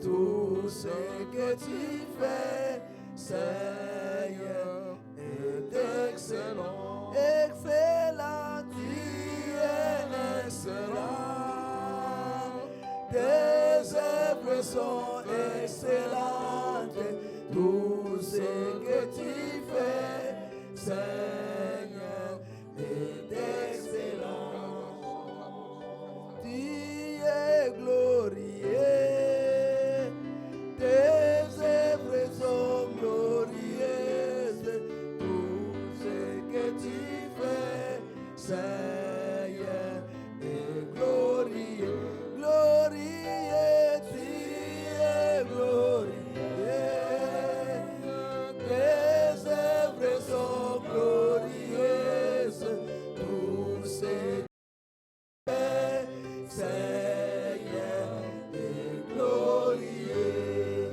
Tout ce que tu fais, Seigneur, est excellent. Excellent, tu es excellent. Tes œuvres sont excellentes. Tout ce que tu fais, Seigneur, est excellent. Tu es glorieux. Tes œuvres sont glorieuses. Tout ce que tu fais, Seigneur, est glorieux. Glorieux, tu es glorieux. Tes œuvres sont glorieuses. Tout ce que tu fais, Seigneur, est glorieux.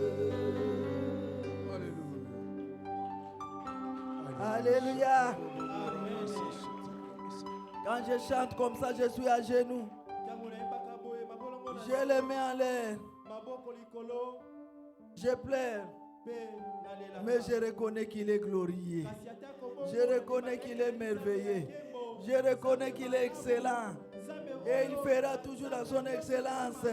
Alléluia. Quand je chante comme ça, je suis à genoux. ntango nayembaka boye mabolongo na Je les mets en l'air. maboko likolo Je pleure. mpe nalela Mais je reconnais qu'il est glorieux. kasi atako bongo Je reconnais qu'il est merveilleux. nkembo Je reconnais qu'il est excellent. nzambe Et il fera toujours dans son excellence.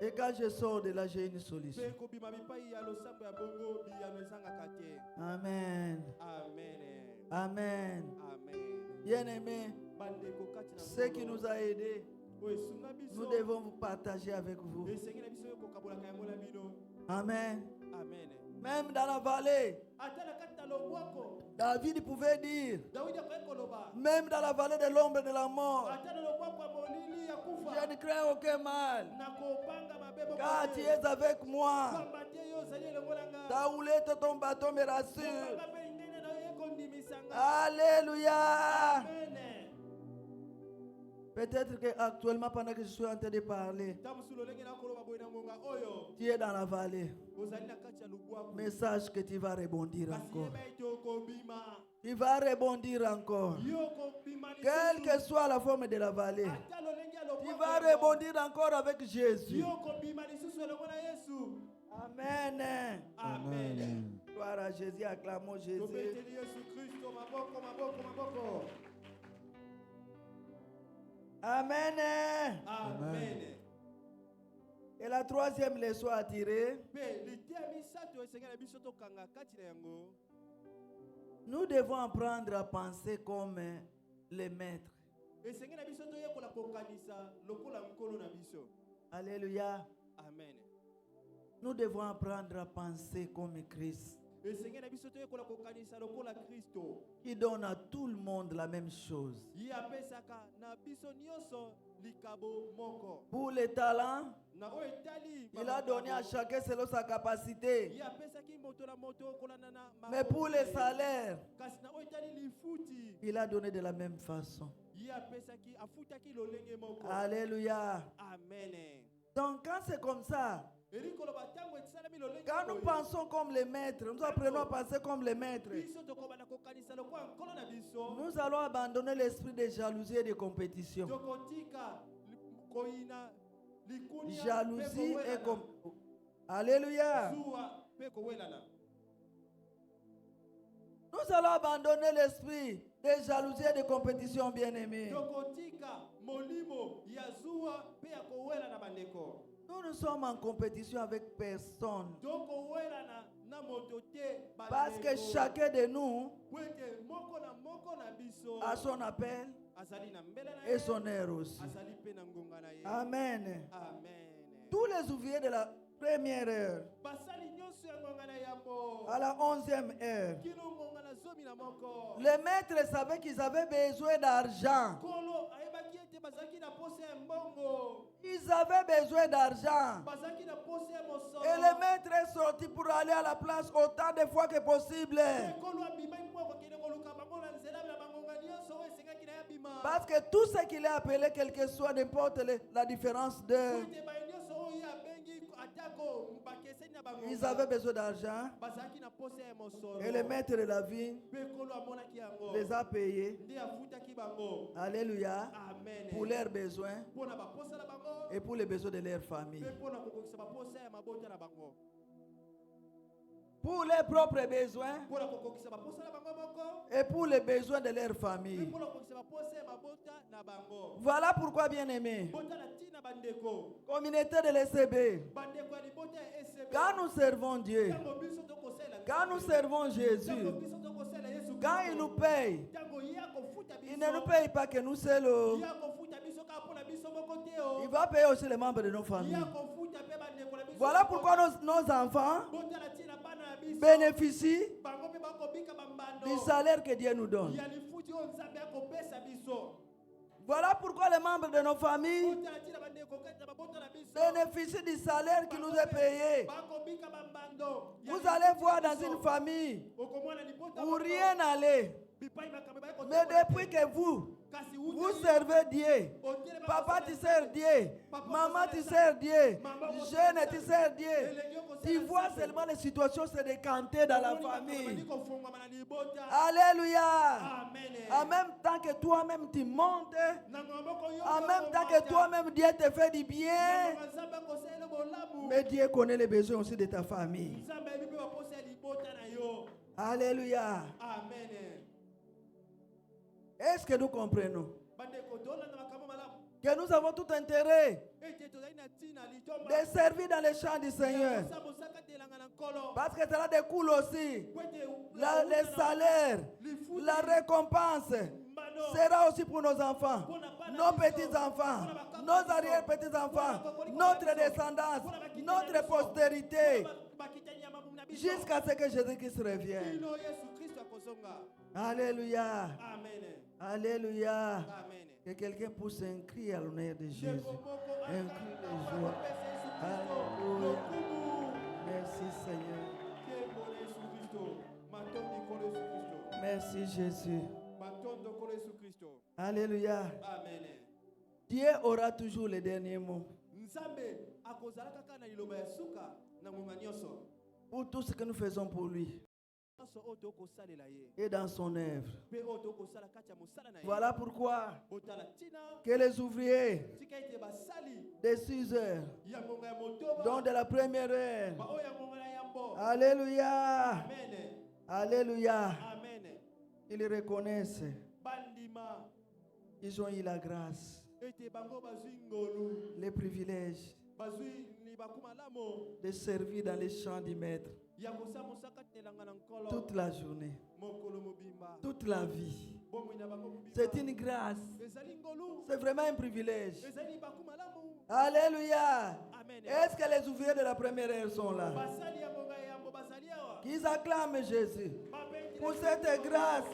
Et quand je sors de là, j'ai une solution. mpe kobima bipai ya losambo ya bongo biyano ezangaka te Amen. amen Amen. amen Bien-aimés, bandeko kati na ce qui nous a aidés, oyo esunga nous biso devons vous partager avec vous. esengi na biso oyo kokabolaka yango na bino Amen. amen Même dans la vallée, ata na kati na lobwako David pouvait dire, dawidi akoki koloba même dans la vallée de l'ombre de la mort, ata na lobwako ya molili ya je kufa ne crains aucun mal, nakobanga mabe car tu es avec moi. pamba te yo ozali elongo na nga Ta houlette, ton bâton me rassure. kobanga mpe ingene na yo ekondimisanga Alléluia. amen Peut-être qu'actuellement, pendant que je suis en train de parler, tu es dans la vallée. Mais sache que tu vas rebondir encore. Tu vas rebondir encore. Quelle que soit la forme de la vallée, tu vas rebondir encore avec Jésus. Amen. Amen. Gloire à Jésus, acclamons Jésus. Amen. Amen. Et la troisième leçon à tirer, nous devons apprendre à penser comme les maîtres. Alléluia. Amen. Nous devons apprendre à penser comme Christ, qui donne à tout le monde la même chose. Pour les talents, il a donné à chacun selon sa capacité. Mais pour les salaires, il a donné de la même façon. Alléluia. Amen. Donc quand c'est comme ça, quand nous pensons comme les maîtres, nous apprenons à penser comme les maîtres, nous allons abandonner l'esprit de jalousie et de compétition. Jalousie et compétition. Alléluia. Nous allons abandonner l'esprit de jalousie et de compétition, bien-aimés. Nous ne sommes en compétition avec personne. Parce que chacun de nous a son appel et son heure aussi. Amen. Tous les ouvriers de la première heure à la 11e heure, les maîtres savaient qu'ils avaient besoin d'argent. Ils avaient besoin d'argent. Et le maître est sorti pour aller à la place autant de fois que possible. Parce que tout ce qu'il a appelé, quelle que soit n'importe la différence d'heure, ils avaient besoin d'argent. Et le maître de la vie les a payés. Alléluia. Pour leurs besoins et pour les besoins de leur famille. Pour leurs propres besoins et pour les besoins de leur famille. Voilà pourquoi, bien-aimés, communauté de l'ECB, quand nous servons Dieu, quand nous servons Jésus, quand il nous paye, il ne nous paye pas que nous seuls. Il va payer aussi les membres de nos familles. Voilà pourquoi nos enfants bénéficient du salaire que Dieu nous donne. Voilà pourquoi les membres de nos familles bénéficient du salaire qui nous est payé. Vous allez voir dans une famille où rien n'allait. Mais depuis que vous servez Dieu, papa tu sers Dieu, maman tu sers Dieu, jeune tu sers Dieu, tu vois seulement les situations se décanter dans la famille. Alléluia. En même temps que toi-même tu montes, en même temps que toi-même Dieu te fait du bien, mais Dieu connaît les besoins aussi de ta famille. Alléluia. Amen. Est-ce que nous comprenons que nous avons tout intérêt de servir dans les champs du Seigneur? Parce que cela découle aussi. Les salaires, la récompense sera aussi pour nos enfants, nos petits-enfants, nos arrière-petits-enfants, notre descendance, notre postérité, jusqu'à ce que Jésus-Christ revienne. Alléluia. Alléluia. Que quelqu'un pousse un cri à l'honneur de Jésus. Un cri de joie. Alléluia. Merci Seigneur. Merci Jésus. Alléluia. Dieu aura toujours le dernier mot. Nzambe akozala kaka na liloba ya suka na ngonga nyonso. Pour tout ce que nous faisons pour lui Nyonso oyo tokosalela ye. et dans son œuvre. Pe oyo tokosala kati ya mosala na ye. Voilà pourquoi Botala tina que les ouvriers tika ete basali des 6 heures, ya ngonga ya motoba. donc de la première heure, Ba oyo ya ngonga na yambo. alléluia, Amen. alléluia, Amen. ils reconnaissent Bandima qu'ils ont eu la grâce, ete bango bazwi ngolu. les privilèges Bazwi ni bakuma lamo. de servir dans les champs du maître Ya kosa mosaka telanga na nkolo. toute la journée, Mokolo mobimba. toute la vie. Bomoi na bango mobimba. C'est une grâce, Ezali ngolu. c'est vraiment un privilège. Ezali bakuma lamo. Alléluia. Amen. Est-ce que les ouvriers de la première heure sont là? Basali ya ngonga ya yambo basali awa. Qu'ils acclament Jésus Babeti pour na cette grâce,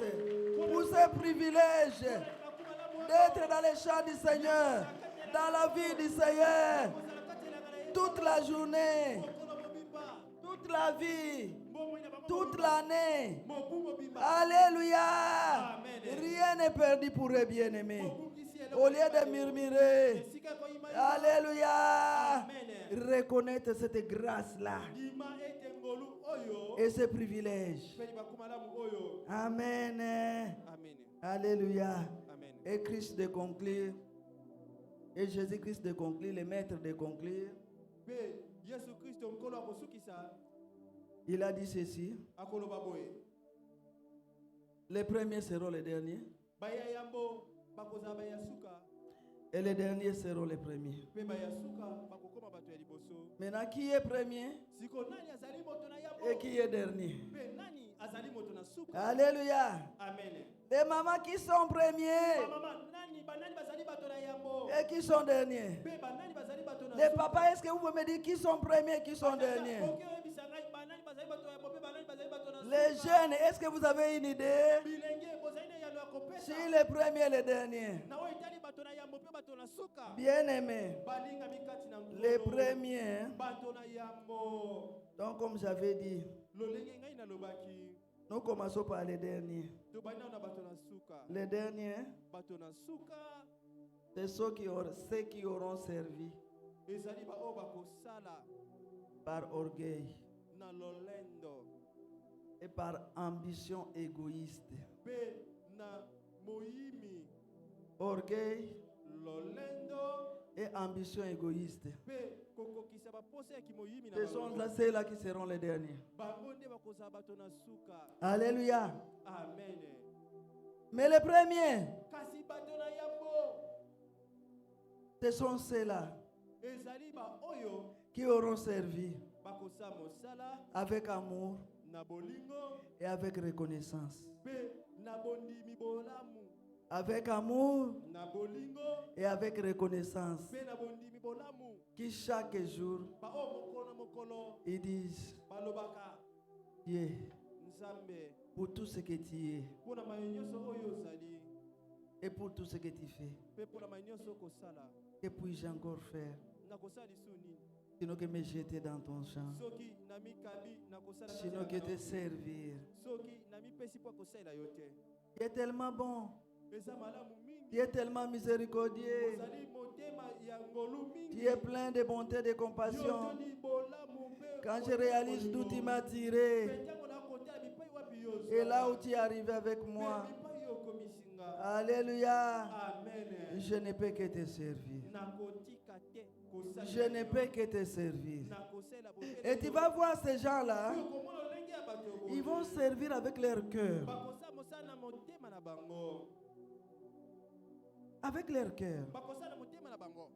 pour ce privilège bakuma lamo. d'être dans les champs du Seigneur, dans la vie du Seigneur, Kozala kati elanga na ye. toute la journée, Mokolo mobimba. toute la vie, Bomoi na bango toute mobimba. l'année. Mobu mobimba. Alléluia. Amen. Rien n'est perdu pour eux, bien-aimés. Mobungisi eloko Au lieu de murmurer, esika koyima ye. alléluia, Amen. reconnaître cette grâce-là Ndima ete ngolu oyo. et ce privilège. Peli bakuma lamu oyo. Amen. Amen. Alléluia. Amen. Et Christ de conclure, et Jésus-Christ de conclure, le maître de conclure, Pe Yesu Kristo nkolo akosukisa il a dit ceci: akoloba boye. les premiers seront les derniers, Baya yambo bakozala baya suka. et les derniers seront les premiers. Pe baya suka bakokoma bato ya liboso. Maintenant, qui est premier Siko nani azali moto na yambo? et qui est dernier? Pe nani azali moto na suka? Alléluia. Amen. Les mamans qui sont premiers Mama nani banani bazali bato na yambo? et qui sont derniers. Pe banani bazali bato na Les suka? papas, est-ce que vous pouvez me dire qui sont premiers et qui sont derniers? Oke oyebisa ngai banani bazali bato ya yambo pe banani bazali bato na suka? Les jeunes, est-ce que vous avez une idée? Bilenge bozali na yano ya Si kopesa. les premiers et les derniers. Na oyo etali bato na yambo pe bato na suka. Bien-aimés, Balinga mikati na nkolo. les premiers, Bato na yambo. donc comme j'avais dit, Lolenge ngai nalobaki. nous commençons par les derniers. Tobandi na bato na suka. Les derniers, Bato na suka c'est ceux qui auront servi ezali ba oyo bakosala par orgueil na lolendo et par ambition égoïste. pe na moyimi. Orgueil Lolendo et ambition égoïste. pe kokokisa baposa ya kimoyimi na Ce sont bango. là ceux-là qui seront les derniers. Bango nde bakozala bato na suka. Alléluia. Amen. Mais les premiers, Kasi bato na yambo ce sont ceux-là ezali ba oyo qui auront servi bakosala mosala avec amour na bolingo et avec reconnaissance. pe na bondimi bolamu. Avec amour Na bolingo et avec reconnaissance. pe na bondimi bolamu. Qui chaque jour, Ba oyo mokolo na mokolo ils disent: balobaka Dieu, Nzambe pour tout ce que tu es mpona mayo nyonso oyo ozali et pour tout ce que tu fais, mpe mpona mayo nyonso okosala. que puis-je encore faire Nakosala lisu nini? sinon que me jeter dans ton champ, Soki namikabi nakosala sinon que te servir? soki namipesi mpo akosalela yo te. Tu es tellement bon, Eza malamu mingi. tu es tellement miséricordieux, Ozali motema ya ngolu mingi. tu es plein de bonté et de compassion. Yozoli bolamu mpe Quand je réalise d'où tu m'as tiré Mpe ntango nakotala bipai wapi yo et là où tu es arrivé avec Mpe moi, bipai yo okomisinga. alléluia, Amen. je ne peux que te servir. Nakotika te kosala Je ne yo. peux que te servir. Nakosala bote Et tu vas voir ces gens-là, Yo komona lolenge ya bato boye. ils vont servir avec leur cœur. Bakosala mosala na motema na bango. Avec leur cœur. Bakosala na motema na bango.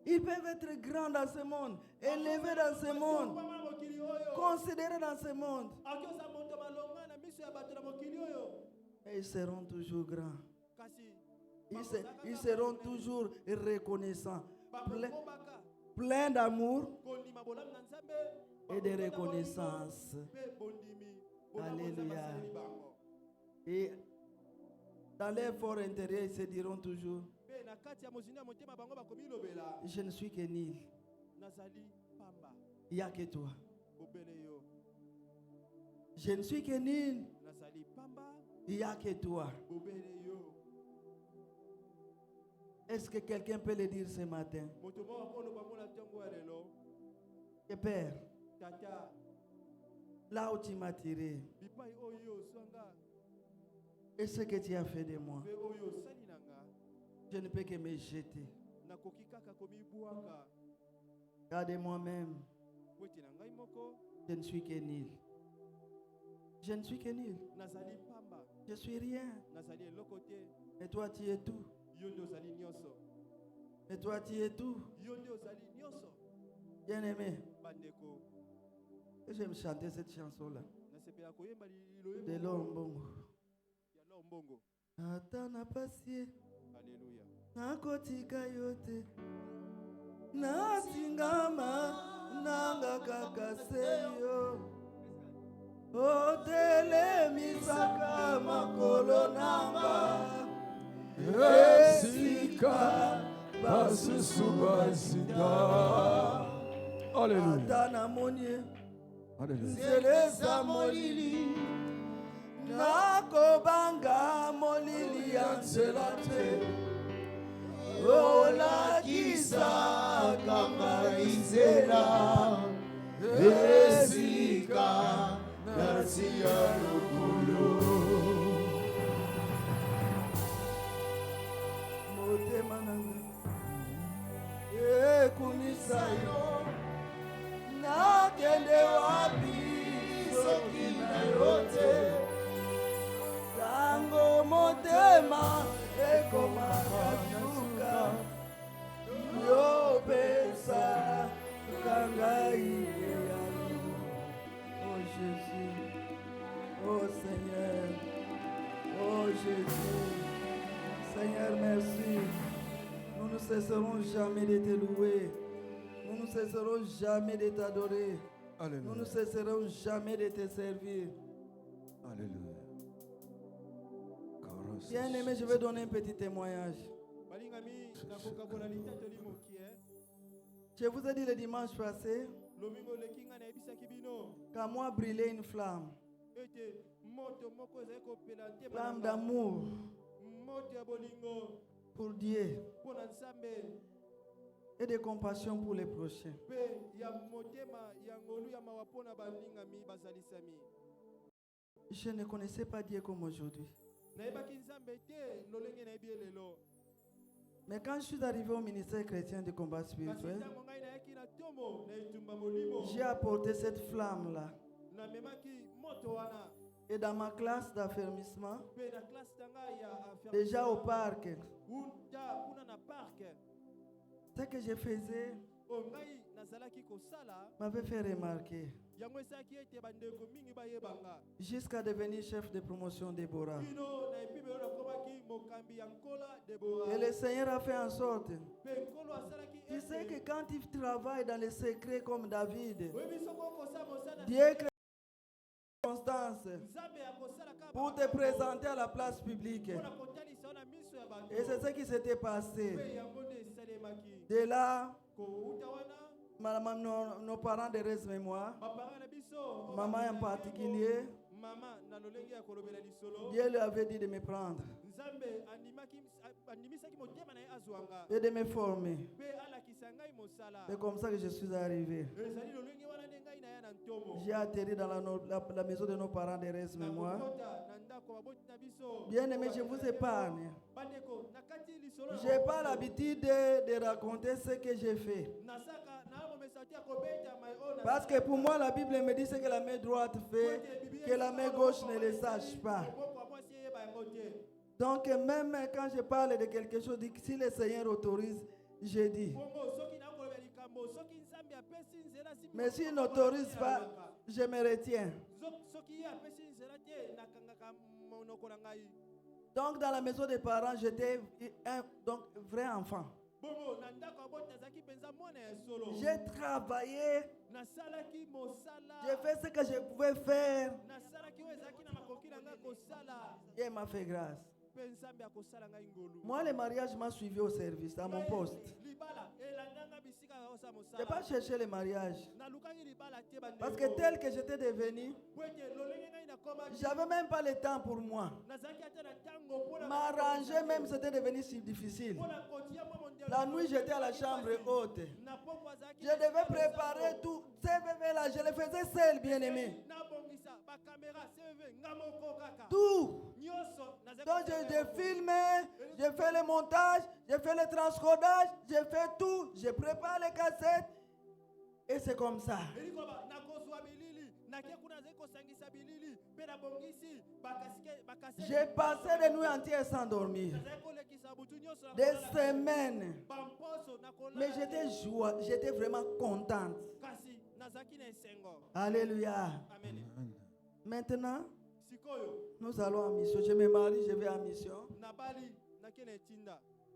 Ils peuvent être grands dans ce monde, élevés dans ce monde, Bakosala na mokili oyo. considérés dans ce monde. Akiosa moto malonga na miso ya bato na mokili oyo. Et ils seront toujours grands. Kasi Ils seront toujours reconnaissants, bakokobaka pleins d'amour kondima bolamu na Nzambe et de reconnaissance. mpe bondimi bolamu Alléluia. Nzambe asaleli bango. Et dans leur fort intérieur, ils se diront toujours: Mpe na kati ya mozindi ya motema bango bakomilobela je ne suis que nul. nazali pamba Il n'y a que toi. bobele yo. Je ne suis que nul. Nazali pamba Il n'y a que toi. bobele yo. Est-ce que quelqu'un peut le dire ce matin? moto moko akoloba ngo na ntango ya lelo Que Père, tata là où tu m'as tiré, bipai oyo oswanga et ce que tu as fait de moi, mpe oyo osali na nga je ne peux que me jeter. nakoki kaka komibwaka Car de moi-même, po ete na ngai moko je ne suis que nul. Je ne suis que nul. nazali pamba Je suis rien. nazali eloko te Et toi, tu es tout. yo nde ozali nyonso Et toi, tu es tout. yo nde ozali nyonso Bien-aimé, bandeko j'aime chanter cette chanson-là. nasepela koyemba De Lombongo. ya lombongo Ata na pasie, aleluya nakotika yote. Natingama, nanga kaka seyo. Otelemisaka makolo nanga. Esika basusu bazinga. Alléluia. Ata na monie. Alléluia. Nzeleza molili nakobanga molili ya nzela te olakisa kanga nzela esika natia lokolo motema nanga ekumisa yo nakende wapi soki na yo te tango motema ekomaka suka yopesa kangai eyali. Oh Jésus, oh Seigneur, oh Jésus, Seigneur merci. Nous ne cesserons jamais de te louer. Nous ne cesserons jamais de t'adorer. Nous ne Alléluia. cesserons jamais de te servir. Alléluia. Bien aimé, je vais donner un petit témoignage. balingami nakokabola litatoli mokie Je vous ai dit le dimanche passé lomingo oleki ngai nayebisaki bino qu'à moi brillait une flamme. ete moto moko ezali kopela ntema na Flamme nga. d'amour moto ya bolingo pour Dieu mpo na nzambe et de compassion pour les prochains. mpe ya motema ya ngolu ya mawa mpo na balingami bazalisami Je ne connaissais pas Dieu comme aujourd'hui. nayebaki nzambe te lolenge nayebi ye lelo Mais quand je suis arrivé au ministère chrétien du combat kasi spirituel, ntango ngai nayaki na tomo na etumba molimo j'ai apporté cette flamme-là. namemaki moto wana Et dans ma classe d'affermissement, mpe na klase na ngai ya déjà au parc, uta kuna na parke ce que je faisais o ngai nazalaki kosala m'avait fait remarquer yango esalaki ete bandeko mingi bayebanga jusqu'à devenir chef de promotion Déborah. bino na epi oyo nakomaki mokambi ya nkola debora Et le Seigneur a fait en sorte. mpe nkolo asalaki Tu sais que quand il travaille dans les secrets comme David, oyebi soko okosala mosala Dieu crée constance nzambe akosala kaka pour te présenter à la place publique. mpona kotalisa yo na miso ya bato Et c'est ce qui s'était mpe passé. yango nde esalemaki De là, kouta wana nos parents de reste mémoire, baparent na biso maman en particulier, mama na lolenge ya kolobela lisolo Dieu lui avait dit de me prendre nzambe andimisaki motema na ye azwanga et de me former. mpe alakisa ngai mosala C'est comme ça que je suis arrivé. ezali lolenge wana nde ngai na ya na ntomo J'ai atterri dans la maison de nos parents de reste mémoire. nakokota na ndako baboti na biso Bien aimé, je vous épargne. bandeko na kati lisolo Je n'ai pas l'habitude de raconter ce que j'ai fait. nasaka naomomesa te ya kobeta mai oyo Parce que pour moi, la Bible me dit ce que la main droite fait, que la main gauche ne le sache pas. moboko ya mwasi eyeba yango te Donc même quand je parle de quelque chose, si le Seigneur autorise, je dis. bongo soki nakolobela likambo soki nzambe apesi nzela si Mais s'il n'autorise pas, je me retiens. soki ye apesi nzela te nakangaka monoko na ngai Donc dans la maison des parents, j'étais un vrai enfant. bongo na ndako ya boti nazalaki mpenza mwana ya solo J'ai travaillé, nasalaki mosala j'ai fait ce que je pouvais faire. nasalaki oyo ezalaki na makoki na ngai kosala Dieu m'a fait grâce. mpe nzambe akosala ngai ngolu Moi, le mariage m'a suivi au service, à mon poste. libala elandanga bisika osala Je n'ai pas mosala cherché le mariage. nalukaki libala te Parce que tel que j'étais devenu, po ete lolenge ngai J'avais même pas le temps pour moi. M'arranger même, c'était devenu si difficile. La nuit, j'étais à la chambre haute. Je devais préparer tout. Ces bébés-là, je les faisais seul, bien-aimé. Tout. Donc, je filmais, je fais le montage, je fais le transcodage, je fais tout. Je prépare les cassettes. Et c'est comme ça. J'ai passé des nuits entières sans dormir. Des semaines. Mais j'étais vraiment contente. Alléluia. Maintenant, nous allons en mission. Je me marie, je vais en mission.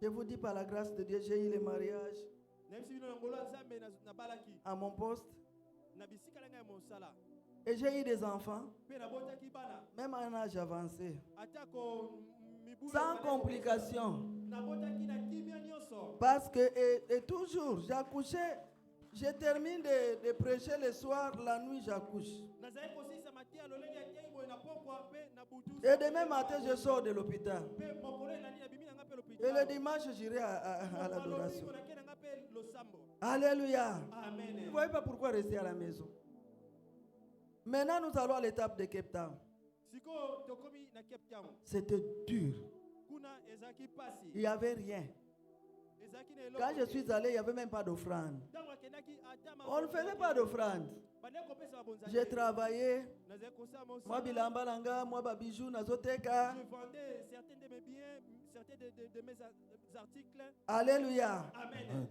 Je vous dis par la grâce de Dieu, j'ai eu le mariage à mon poste. Et j'ai eu des enfants, même à un âge avancé, sans complications. Parce que, et toujours, j'accouchais, je termine de prêcher le soir, la nuit j'accouche. Et demain matin, je sors de l'hôpital. Et le dimanche, j'irai à l'adoration. Alléluia. Vous ne voyez pas pourquoi rester à la maison. Maintenant, nous allons à l'étape de Cape Town. C'était dur. Il n'y avait rien. Quand je suis allé, il n'y avait même pas d'offrande. On ne faisait pas d'offrande. J'ai travaillé. Moi, bilambalanga, moi, babijou, nazoteka. Je vendais certains de mes biens, certains de mes articles. Alléluia. Amen.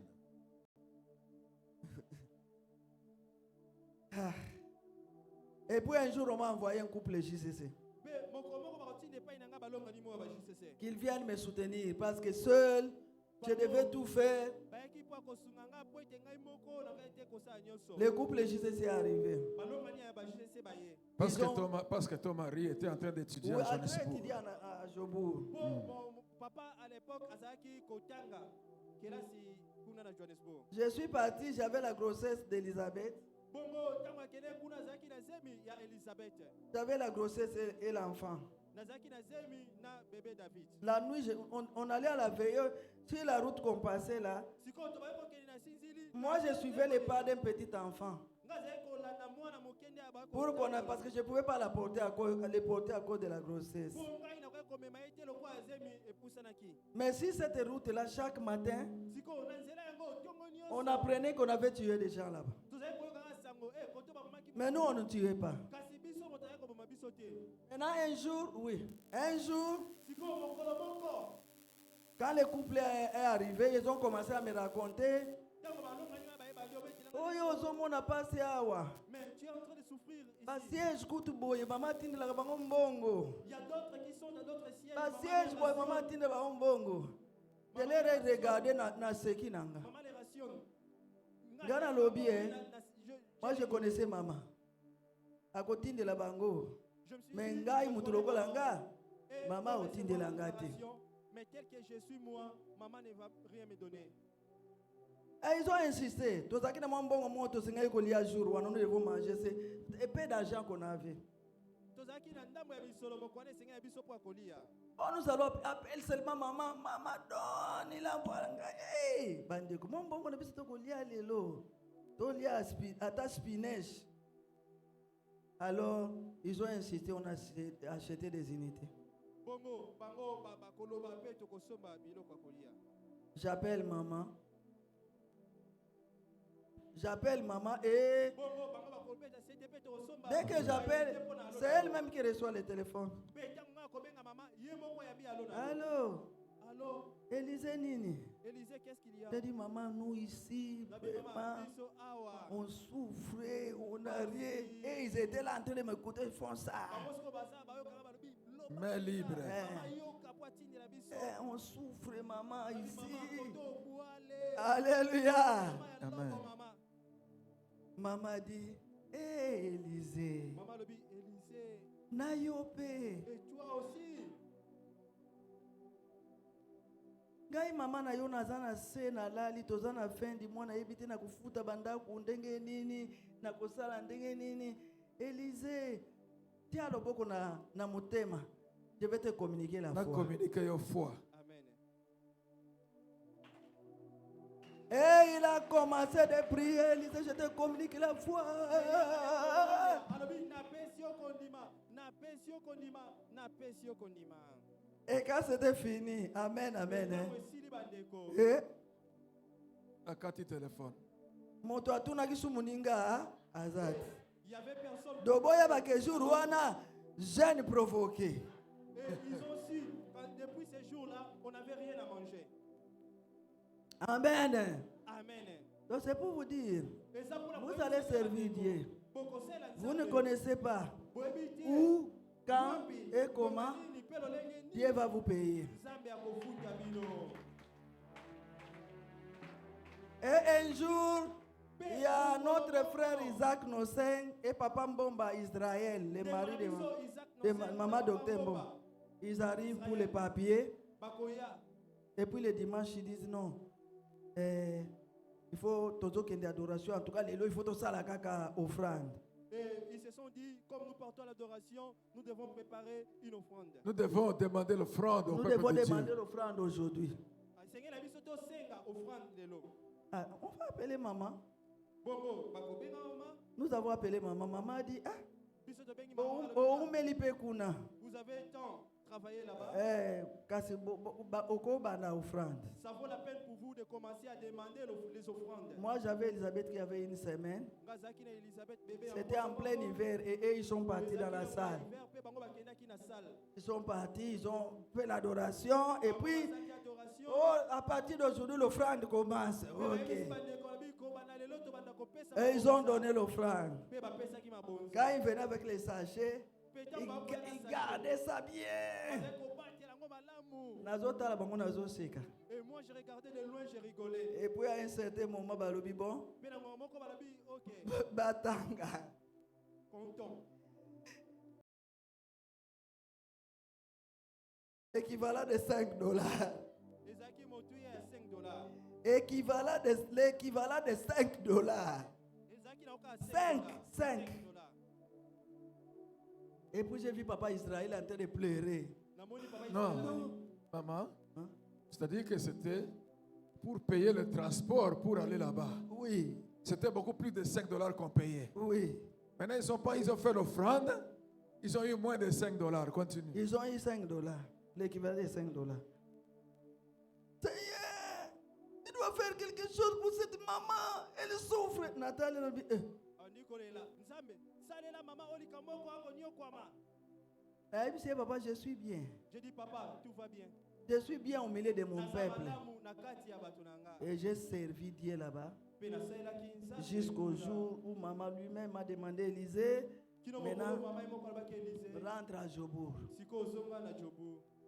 Et puis un jour, on m'a envoyé un couple JCC. Qu'ils viennent me soutenir parce que seul, je devais tout faire. Le couple JCC est arrivé. Parce que ton mari était en train d'étudier Oui, à Johannesburg. étudier à Jobourg. Mon papa à l'époque, Kotanga, Je suis parti, j'avais la grossesse d'Elisabeth. J'avais la grossesse et l'enfant. La nuit, on allait à la veille. Sur la route qu'on passait là, moi je suivais les pas d'un petit enfant. Parce que je ne pouvais pas les porter à cause de la grossesse. Mais si cette route-là, chaque matin, on apprenait qu'on avait tué des gens là-bas. Mais nous, on ne tuait pas. Maintenant, un jour, quand le couple est arrivé, ils ont commencé à me raconter. Oh, on n'a pas passé awa. Mais tu es en train de souffrir ici. Il y a d'autres qui sont dans d'autres sièges. Je les regardé na seki nanga. Maman les rationne. Gana lobby, moi je connaissais maman. À côté de la bango. Mais ngai mutuloko langa. Maman au de langate. Mais tel que je suis moi, maman ne va rien me donner. Et ils ont insisté. Tous ceux qui n'ont pas moto, c'est qu'ils ont un jour où on devait manger. C'est peu d'argent qu'on avait. Oh, nous allons appeler seulement maman. Maman donne, il a voilà. Hey, bande, comment on a besoin de coller les lots? Tolia à ta spinach. Alors, ils ont insisté, on a acheté des unités. J'appelle maman. Et dès que j'appelle, c'est elle-même qui reçoit le téléphone. Allô? Élisée Nini. Élisée, qu'est-ce qu'il y a? J'ai dit, maman, nous ici, vraiment, on souffrait, on n'a rien. Et ils étaient là en train de m'écouter, ils font ça. Mais libre. On souffre, maman, ici. Alléluia. Amen. Maman dit, hé, Élisée. Maman le dit, Élisée. Nayope. Et toi aussi. Ngai mama na yo naza na se na lali toza na fin di mwana yebi te na kufuta bandaku ndenge nini na kosala ndenge nini. Élisée, tia loboko na motema. Je vais te communiquer la Na foi. communiquer your foi. Amen. Et il a commencé de prier. Il disait, je te communique la foi. Alobi na pesi okondima, na pesi okondima, na pesi okondima. Et quand c'était fini, amen, amen. Hein. Esili bandeko. Et Na kati téléphone. moto atunaki su moninga azati. Il y avait personne. Doboya bake jour wana jeûne provoqué. Et ils ont su, depuis ces jours-là, on n'avait rien à manger. Amen. Amen. Donc c'est pour vous dire, Et ça pour la vous allez servir Dieu. Vous ne connaissez pas Où, où, quand et comment Dieu va vous payer. Et un jour, il y a notre frère Isaac Nosen et Papa Mbomba Israël, le mari de Maman Docteur Mbomba. Ils arrivent pour les papiers. Et puis le dimanche, ils disent non. Il faut toujours qu'il y ait adoration. En tout cas, il faut tout ça la caca offrande. Et ils se sont dit, comme nous portons l'adoration, nous devons préparer une offrande. Nous devons demander l'offrande au Nous peuple devons de demander Dieu. l'offrande aujourd'hui. Seigneur, la vie se senga offrande de l'eau. Ah, on va appeler maman. Bongo, bakobenga maman. Nous avons appelé maman. Maman a dit, ah, Biso to bengi oh, maman. oh, melipe kuna. Vous avez tant travaillé là-bas. Kasi oko bana offrande. Ça vaut la peine pour vous de commencer à demander les offrandes. Moi, j'avais Elisabeth qui avait une semaine. Ngazaki na Elisabeth bébé. C'était en plein hiver et eux, ils sont partis dans la salle. Ils sont partis, ils ont fait l'adoration et puis, oh, à partir d'aujourd'hui, l'offrande commence. Ok. Et ils ont donné l'offrande. Quand ils venaient avec les sachets, ils gardaient ça bien. Nazota la bango nazo seka. Et moi je regardais de loin, j'ai rigolé. Et puis à un certain moment, balobi bon. Mais dans mon moko balobi, ok. Batanga. Content. Équivalent de $5. Ezaki motuye à $5. L'équivalent de $5. Ezaki na oka 5. Et puis j'ai vu papa Israël en train de pleurer. Non, maman, Hein? c'est-à-dire que c'était pour payer le transport pour aller là-bas. Oui, C'était beaucoup plus de $5 qu'on payait. oui. Maintenant, ils ont fait l'offrande, ils ont eu moins de $5. Continue. Ils ont eu $5. L'équivalent de $5. Seigneur, il doit faire quelque chose pour cette maman. Elle souffre. Nathalie a dit, papa, je suis bien. Je dis papa, tout va bien. Je suis bien au milieu de mon peuple. Et j'ai servi Dieu là-bas. Jusqu'au jour où maman lui-même m'a demandé, Élisée, maintenant, rentre à Jobour.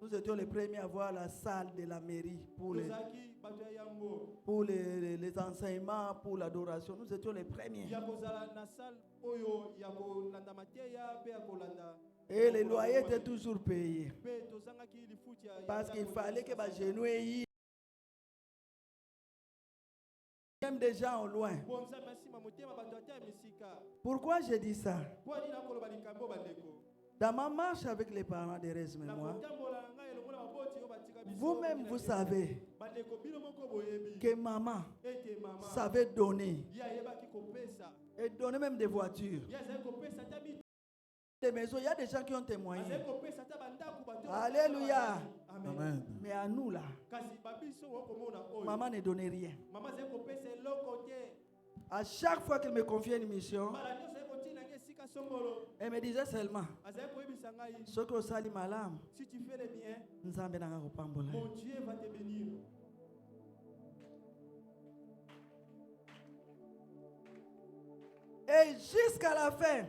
Nous étions les premiers à voir la salle de la mairie pour les enseignements, pour l'adoration. Nous étions les premiers. Et les loyers étaient toujours payés. Parce qu'il fallait que les genoux aient même des gens au loin. Pourquoi je dis ça? Dans ma marche avec les parents d'Erasme et moi, vous-même vous savez que maman savait donner. Et donner même des voitures. Des maisons, il y a des gens qui ont témoigné. Alléluia. Amen. Mais à nous là, maman ne donnait rien. À chaque fois qu'elle me confiait une mission, elle me disait seulement, ce que sali malam, si tu fais le bien, mon Dieu va te bénir. Et jusqu'à la fin,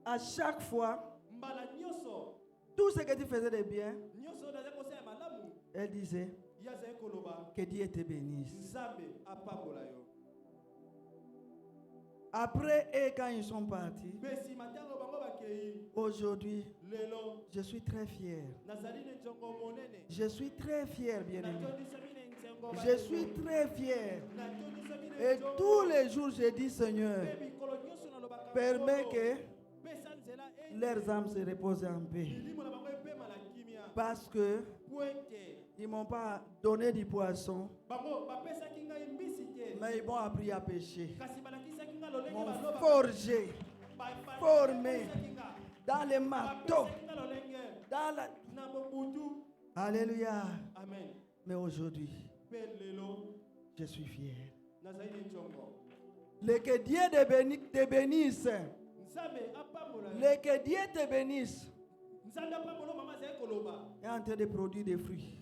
à chaque fois, tout ce que tu faisais de bien, elle disait que Dieu te bénisse. Après, et quand ils sont partis, aujourd'hui, je suis très fier. Je suis très fier, bien aimé. Je suis très fier. Et tous les jours, je dis, Seigneur, permets que leurs âmes se reposent en paix. Parce que ils ne m'ont pas donné du poisson, mais ils m'ont appris à pêcher. Ils m'ont forgé, formé dans les marteaux, dans la... Alléluia. Amen. Mais aujourd'hui, je suis fier. Que Dieu te bénisse. Que Dieu te bénisse. Est en train de produire des fruits.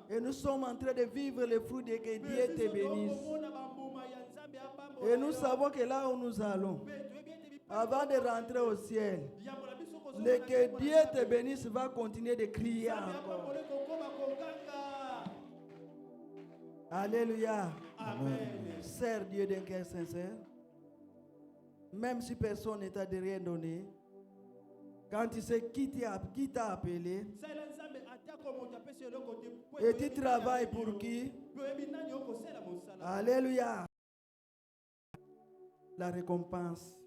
Et nous sommes en train de vivre les fruits de que Dieu te bénisse. Et nous savons que là où nous allons, avant de rentrer au ciel, que Dieu te bénisse va continuer de crier encore. Alléluia. Amen. Sers Dieu d'un cœur sincère. Même si personne ne t'a de rien donné, quand tu sais qui t'a appelé, et tu travailles pour qui? Alléluia. La récompense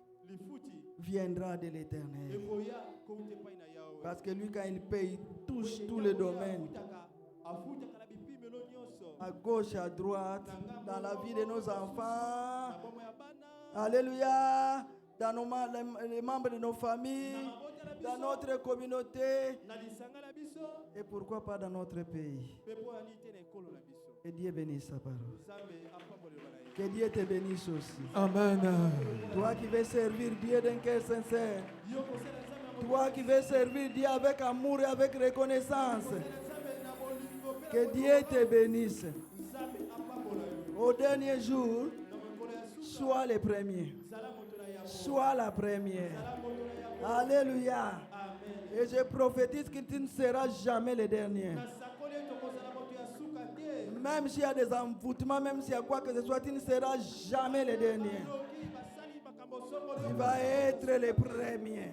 viendra de l'Éternel. Parce que lui, quand il paye, il touche tous les domaines. À gauche, à droite, dans la vie de nos enfants. Alléluia. Dans les membres de nos familles, dans notre communauté. Et pourquoi pas dans notre pays. Que Dieu bénisse sa parole. Que Dieu te bénisse aussi. Amen. Toi qui veux servir Dieu d'un cœur sincère. Toi qui veux servir Dieu avec amour et avec reconnaissance. Que Dieu te bénisse. Au dernier jour, sois le premier. Sois la première. Alléluia. Et je prophétise que tu ne seras jamais le dernier. Même s'il y a des envoûtements, même s'il y a quoi que ce soit, tu ne seras jamais le dernier. Tu vas être le premier.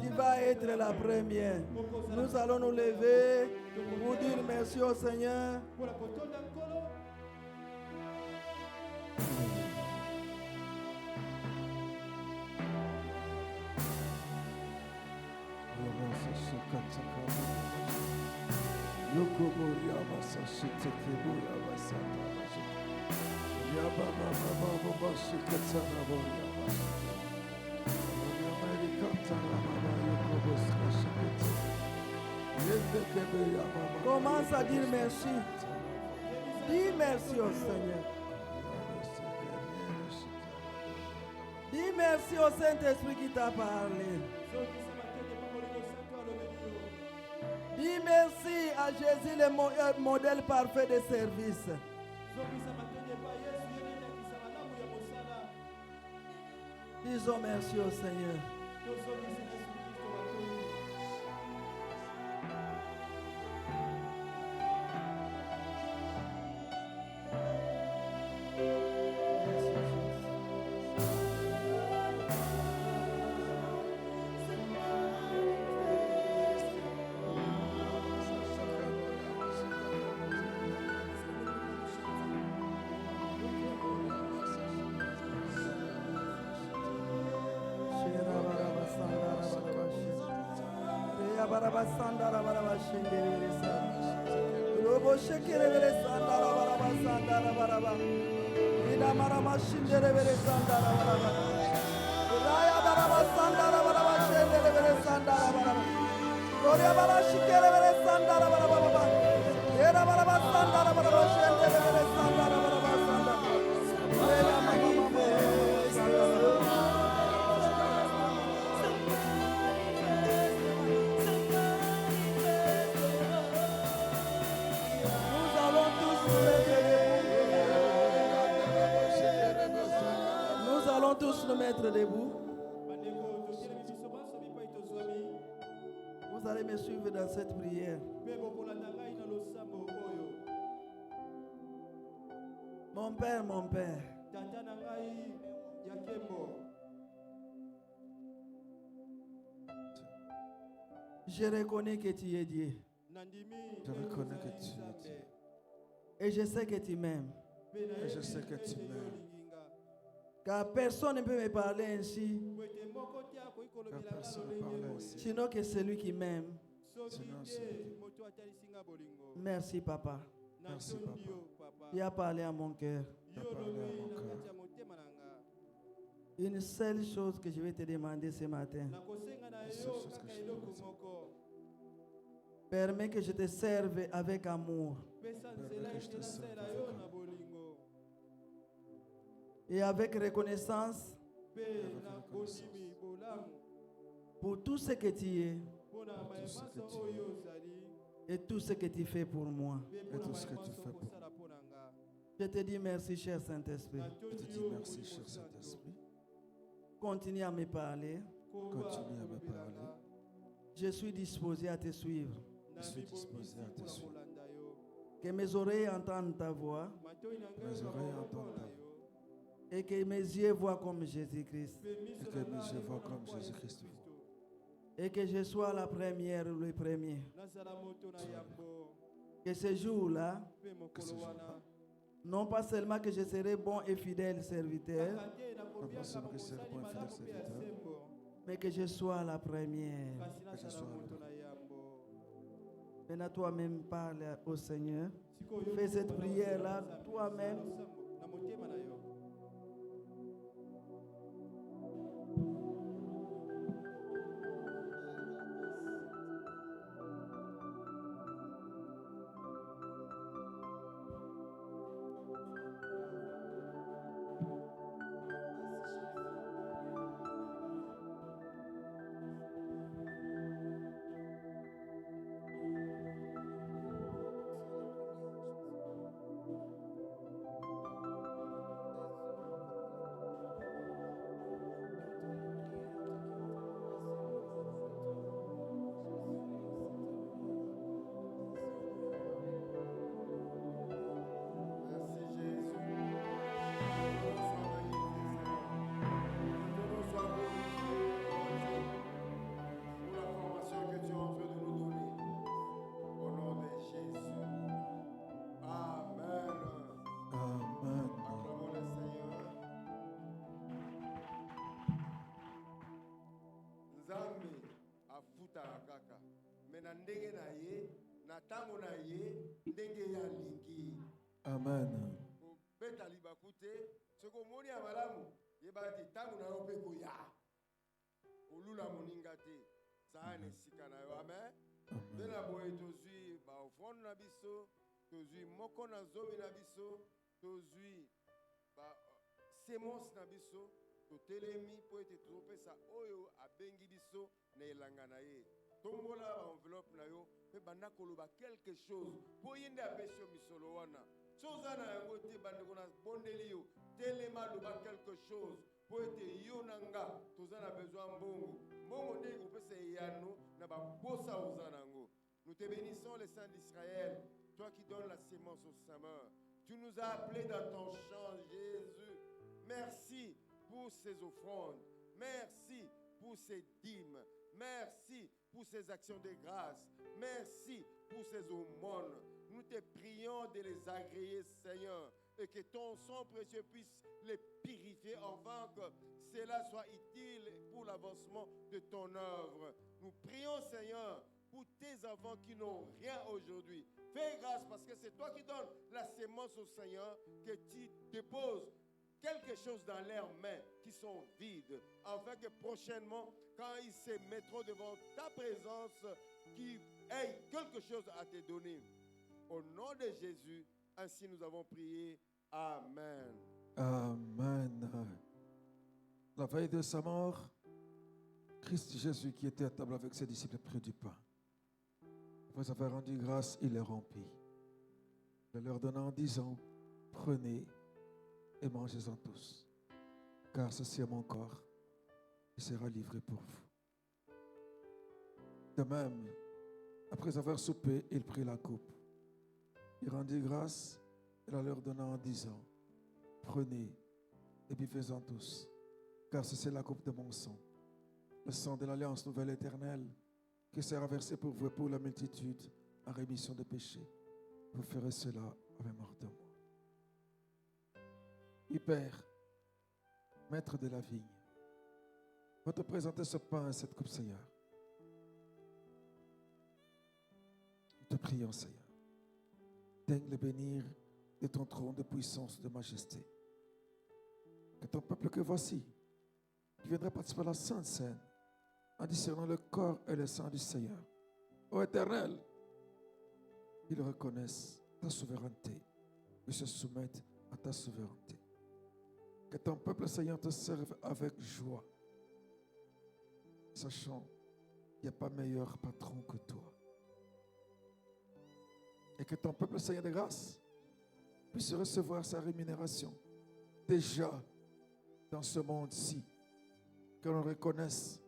Tu vas être la première. Nous allons nous lever pour dire merci au Seigneur. Commence à dire merci. Dis merci au Seigneur. Dis merci au Saint-Esprit qui t'a parlé. Dis merci à Jésus, le modèle parfait de service. Disons merci au Seigneur. Nous allons tous nous mettre debout. Vous allez me suivre dans cette prière. Mon Père, je reconnais que tu es Dieu. Je reconnais que tu es Dieu. Et je sais que tu m'aimes. mpe na Et je yebi sais que ete tu yo m'aimes. olingi nga. Car personne ne peut me parler ainsi, Po ete moko te akoki kolobela nga personne ne lolenge parle boye. ainsi. sinon que celui qui m'aime. Soki Sinon, te celui moto atalisi nga bolingo. Merci, papa. Merci, Natondi papa. yo papa. Tu as parlé à mon cœur. Tu as Yo parlé à lobei mon na cœur. kati ya motema na nga. Une seule chose que je vais te demander ce matin. Nakosenga na La yo seule chose que kaka je eloko demande. moko. Permets que je te serve avec amour Pesa Permets nzela que je ete te serve nasala avec yo amour. na bolingo. et avec reconnaissance Mpe Avec na reconnaissance. bondimi bolamu. pour tout ce que tu es Mpo na Pour tout ce que mayemaso tu es. oyo ozali. et tout ce que tu fais pour moi. Mpe mpo na tout ce que tu mayemaso fais pour okosala mpo na nga. Je te dis merci, cher Saint-Esprit. Je te Natondi dis yo merci, Molimo cher Santo. Saint-Esprit. Continue à me parler. Koba Continue à me kolobela parler. nga. Je suis disposé à te suivre. Na Je suis mibongisi disposé à te mpona suivre. kolanda yo. Que mes oreilles entendent ta voix Matoi na ngai Mes ezwaka oreilles moko entendent na ta yo. et que mes yeux voient comme Jésus-Christ. Mpe miso Et que na mes ngai yeux voient emona comme mpo ya Jésus-Christ Yesu voit. Kristo. Et que je sois la première ou le premier. Nazala moto na yambo. Que ce jour-là, Mpe ce mokolo jour-là, wana. non pas seulement que je serai bon et fidèle serviteur, Kaka te nakobiaka Personne que mosali c'est bon et malamu fidèle mpe ya serviteur. sembo. mais que je sois la première. Kasi je nazala sois moto le- na yambo. Maintenant, toi-même, parle au Seigneur. Sikoyo Fais cette koloba na prière-là Nzambe, toi-même. na losambo, na motema na yo. Amen. Nzambe afutaka kaka me na ndenge na ye na ntango na ye ndenge ye alingi Amen. kobeta libaku te soki omoni ya malamu yeba ete ntango na yo mpe koya kolula moninga te zaa na esika na yo amen nde na boye tozwi baofrande na biso tozwi moko na zomi na biso tozwi basemence na biso totelemi mpo ete tozopesa oyo abengi biso na elanga na ye tombola baenveloppe na yo mpe banda koloba quelque chose mpo ye nde apesi yo misolo wana so oza na yango te bandeko na bondeli yo telema loba quelque chose mpo ete yo na nga toza na besoin mbongo mbongo nde ekopesa eyano na baposa oza na yango. Nous te bénissons les saints d'Israël, toi qui donnes la sémence aux semeurs. Tu nous as appelés dans ton champ, Jésus. Merci pour ces offrandes. Merci pour ces dîmes. Merci pour ces actions de grâce. Merci pour ces aumônes. Nous te prions de les agréer, Seigneur, et que ton sang précieux puisse les purifier afin que cela soit utile pour l'avancement de ton œuvre. Nous prions, Seigneur, pour tes enfants qui n'ont rien aujourd'hui. Fais grâce parce que c'est toi qui donnes la sémence au Seigneur, que tu déposes quelque chose dans leurs mains qui sont vides, afin que prochainement, quand ils se mettront devant ta présence, qu'ils aient quelque chose à te donner. Au nom de Jésus, ainsi nous avons prié. Amen. Amen. La veille de sa mort, Christ Jésus qui était à table avec ses disciples prit du pain. Après avoir rendu grâce, il les rompit. Le leur donnant en disant, prenez et mangez-en tous, car ceci est mon corps qui sera livré pour vous. De même, après avoir soupé, il prit la coupe. Il rendit grâce et la leur donnant en disant, prenez et buvez-en tous, car ceci est la coupe de mon sang, le sang de l'alliance nouvelle éternelle, qui sera versé pour vous et pour la multitude en rémission de péchés. vous ferez cela en mémoire de moi. Oui, Père, Maître de la vigne, va te présenter ce pain et cette coupe, Seigneur. Nous te prions, Seigneur. Daigne le bénir de ton trône de puissance, de majesté. Que ton peuple que voici, qui viendra participer à la Sainte Seine, en discernant le corps et le sang du Seigneur. Ô Éternel, qu'ils reconnaissent ta souveraineté et se soumettent à ta souveraineté. Que ton peuple, Seigneur, te serve avec joie, sachant qu'il n'y a pas meilleur patron que toi. Et que ton peuple, Seigneur de grâce, puisse recevoir sa rémunération déjà dans ce monde-ci, que l'on reconnaisse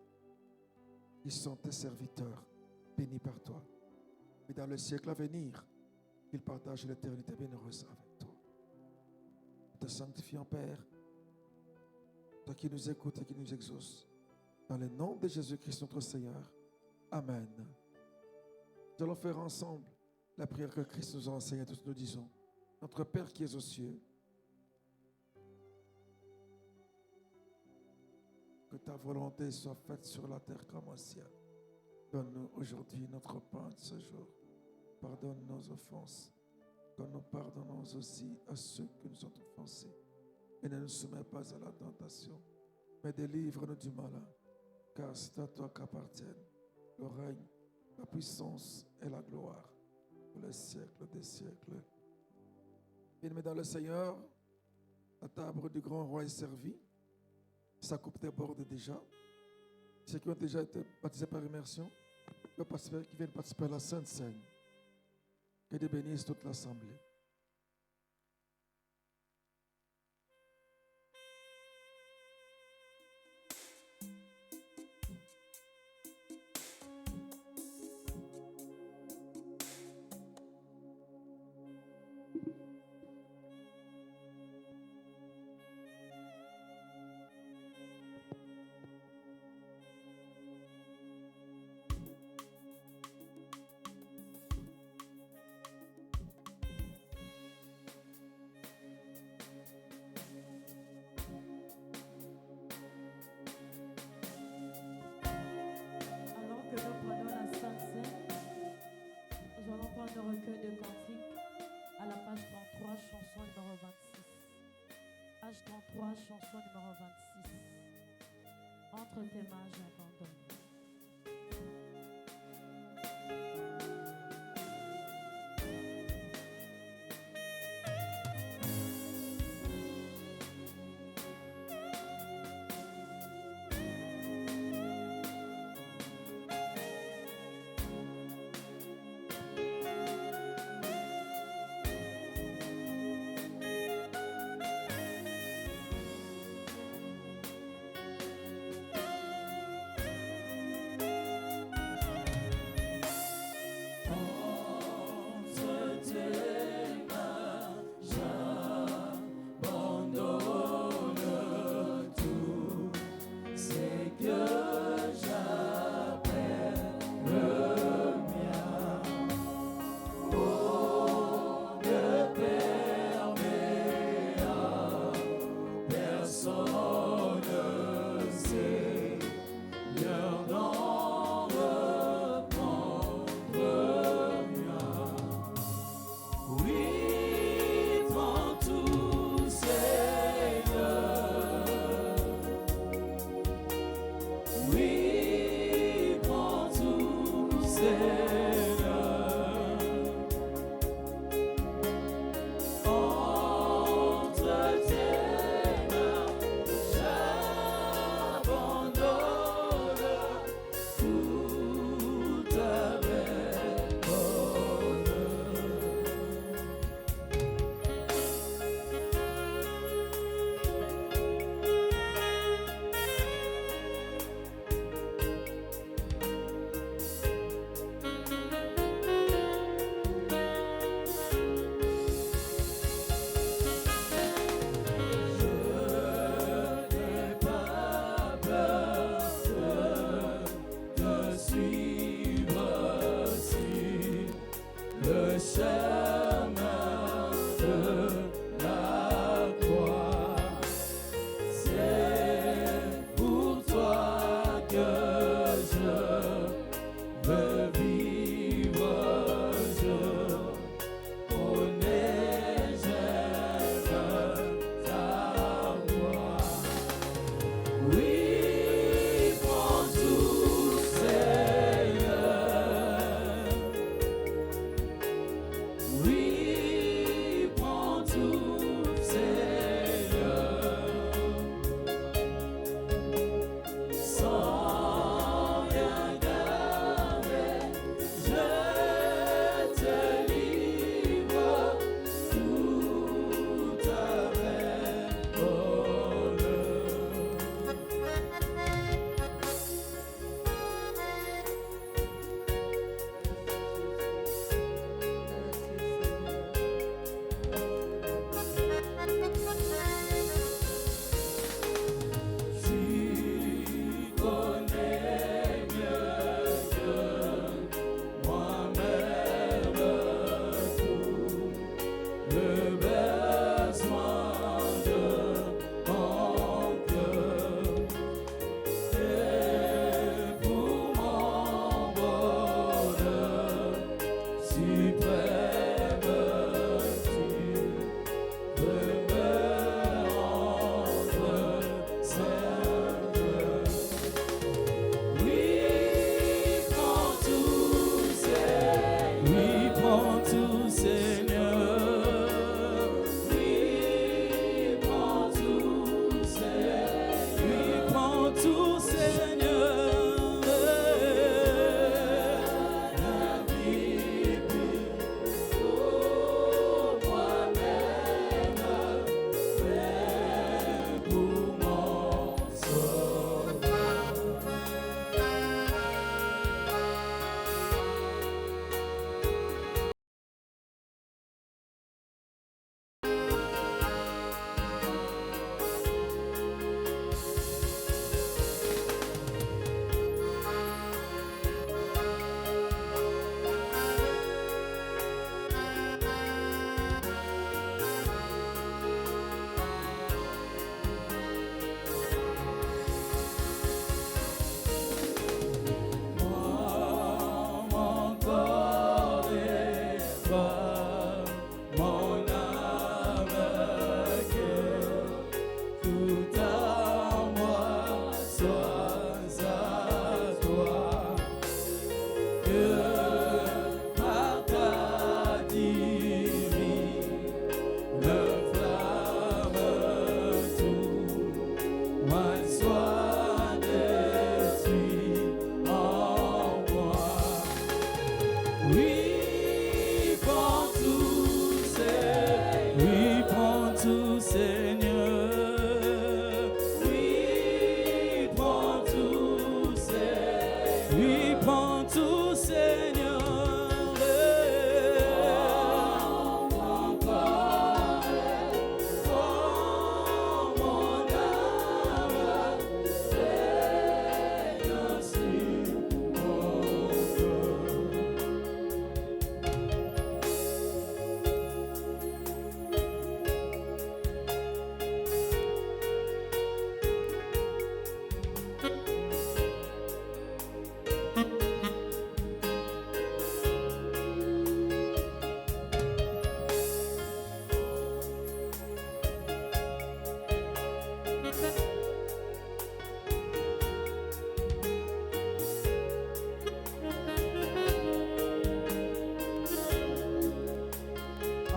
qu'ils sont tes serviteurs bénis par toi. Et dans le siècle à venir, qu'ils partagent l'éternité bienheureuse avec toi. Nous te sanctifions, Père, toi qui nous écoutes et qui nous exauces. Dans le nom de Jésus-Christ, notre Seigneur. Amen. Nous allons faire ensemble la prière que Christ nous a enseignée. Tous nous disons, notre Père qui es aux cieux, que ta volonté soit faite sur la terre comme au ciel. Donne-nous aujourd'hui notre pain de ce jour. Pardonne nos offenses, comme nous pardonnons aussi à ceux qui nous ont offensés. Et ne nous soumets pas à la tentation, mais délivre-nous du malin, car c'est à toi qu'appartiennent le règne, la puissance et la gloire pour les siècles des siècles. Bien-aimés dans le Seigneur, la table du grand roi est servie. Sa coupe déborde déjà. Ceux qui ont déjà été baptisés par immersion, qui viennent participer à la Sainte Seine. Que Dieu bénisse toute l'assemblée. Le recueil de cantiques à la page 33, chanson numéro 26. Page 33, chanson numéro 26. Entre tes mains, j'abandonne.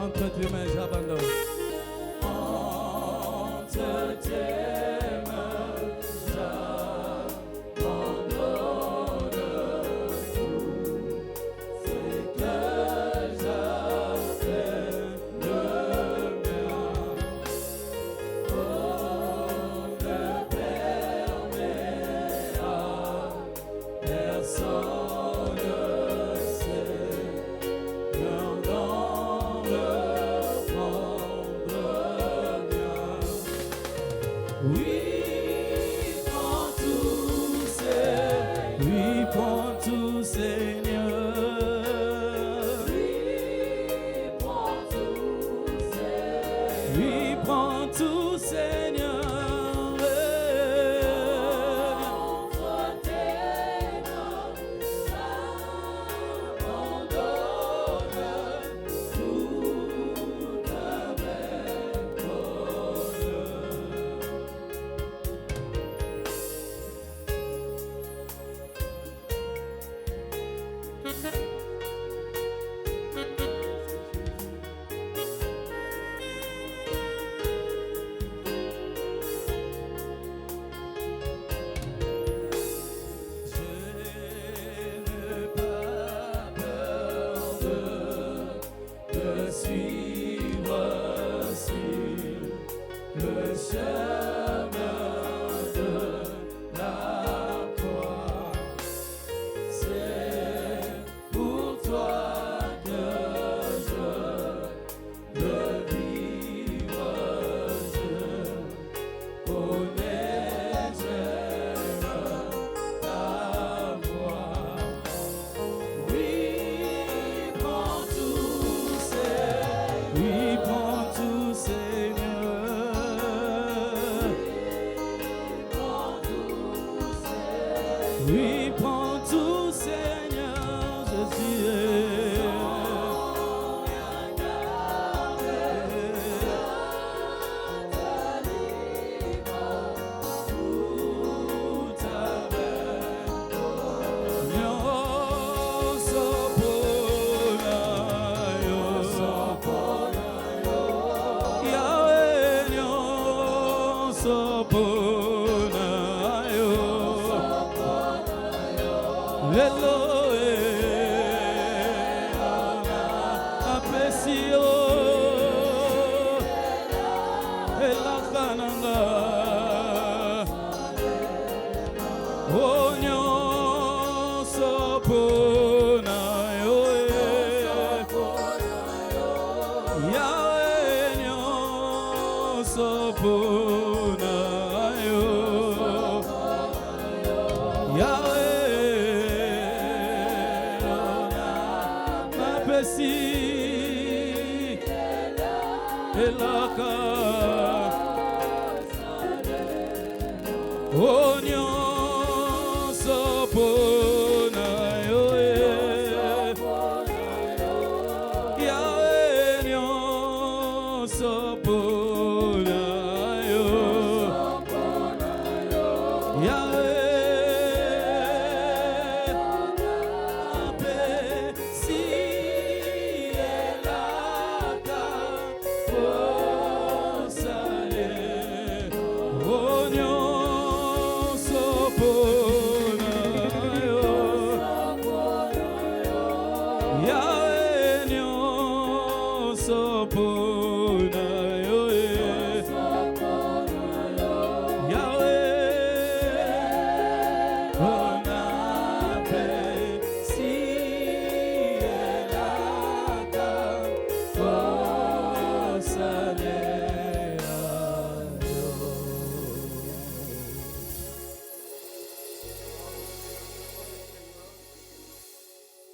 Entre tes mains, j'abandonne. Entre tes mains, j'abandonne tout ce que j'appelle le mien. Oh, ne permets à personne, Seigneur, d'en reprendre bien. Oui, prends tout, Seigneur. Oui, prends tout, Seigneur. Entre tes mains, j'abandonne tout avec bonheur. Je n'ai pas peur de suivre sur le chemin de la croix. C'est pour toi que je veux vivre, je connaîtrai ta voix. Oui, prends tout, Seigneur. Oui, prends tout, Seigneur, Jésus. Tout avec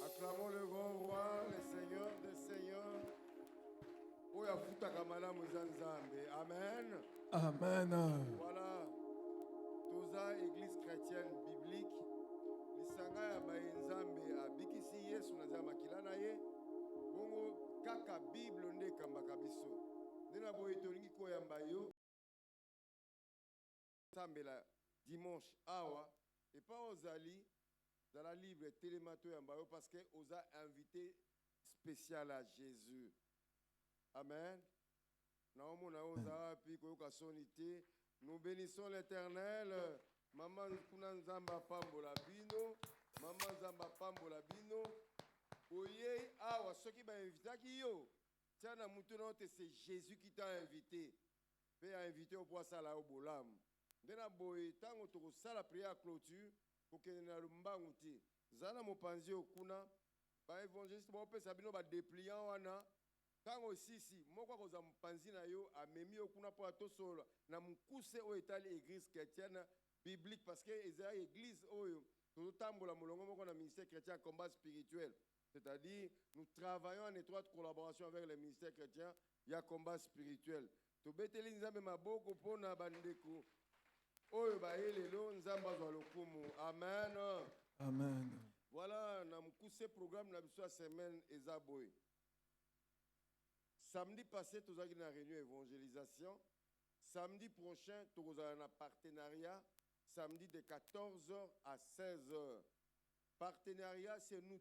Acclamons le grand roi, le Seigneur des Seigneurs. Oyo afutaka malamu eza Nzambe. Amen. Amen. Voilà. Toza église chrétienne biblique. Lisanga ya baye Nzambe abikisi Yesu na nzela makila na ye. Bongo kaka Bible nde kambaka biso. Ndena boye tolingi koyamba yo. Sambela dimanche awa et pas ozali dans la livre télémato yamba yo parce que oza invité spécial à Jésus. Amen. Nous bénissons l'Éternel. Maman kuna nzamba pambola bino. Maman nzamba pambola bino. Oye awa soki ba invitaki yo. Tiana mutu na te c'est Jésus qui t'a invité. Pe a invité au poisa la obolam. Ndena boye tango to sala prière à clôture pour que na lumbangu ti. Zana mopanzi okuna ba évangéliste ba pesa bino ba dépliant wana. Tango sisi moko koza mpanzi na yo amemi okuna po atosola na mukuse o etali église chrétienne biblique parce que eza église oyo to tambola molongo moko na ministère chrétien combat spirituel, c'est-à-dire nous travaillons en étroite collaboration avec les ministères chrétiens, il y a combat spirituel to beteli nzambe maboko pona bandeko oyo ba elelo nzamba zwa lokumu. Amen. Amen. Voilà na mukuse programme na biso semaine ezaboy. Samedi passé, nous avons une réunion évangélisation. Samedi prochain, nous avons un partenariat. Samedi de 14h à 16h. Partenariat, c'est nous.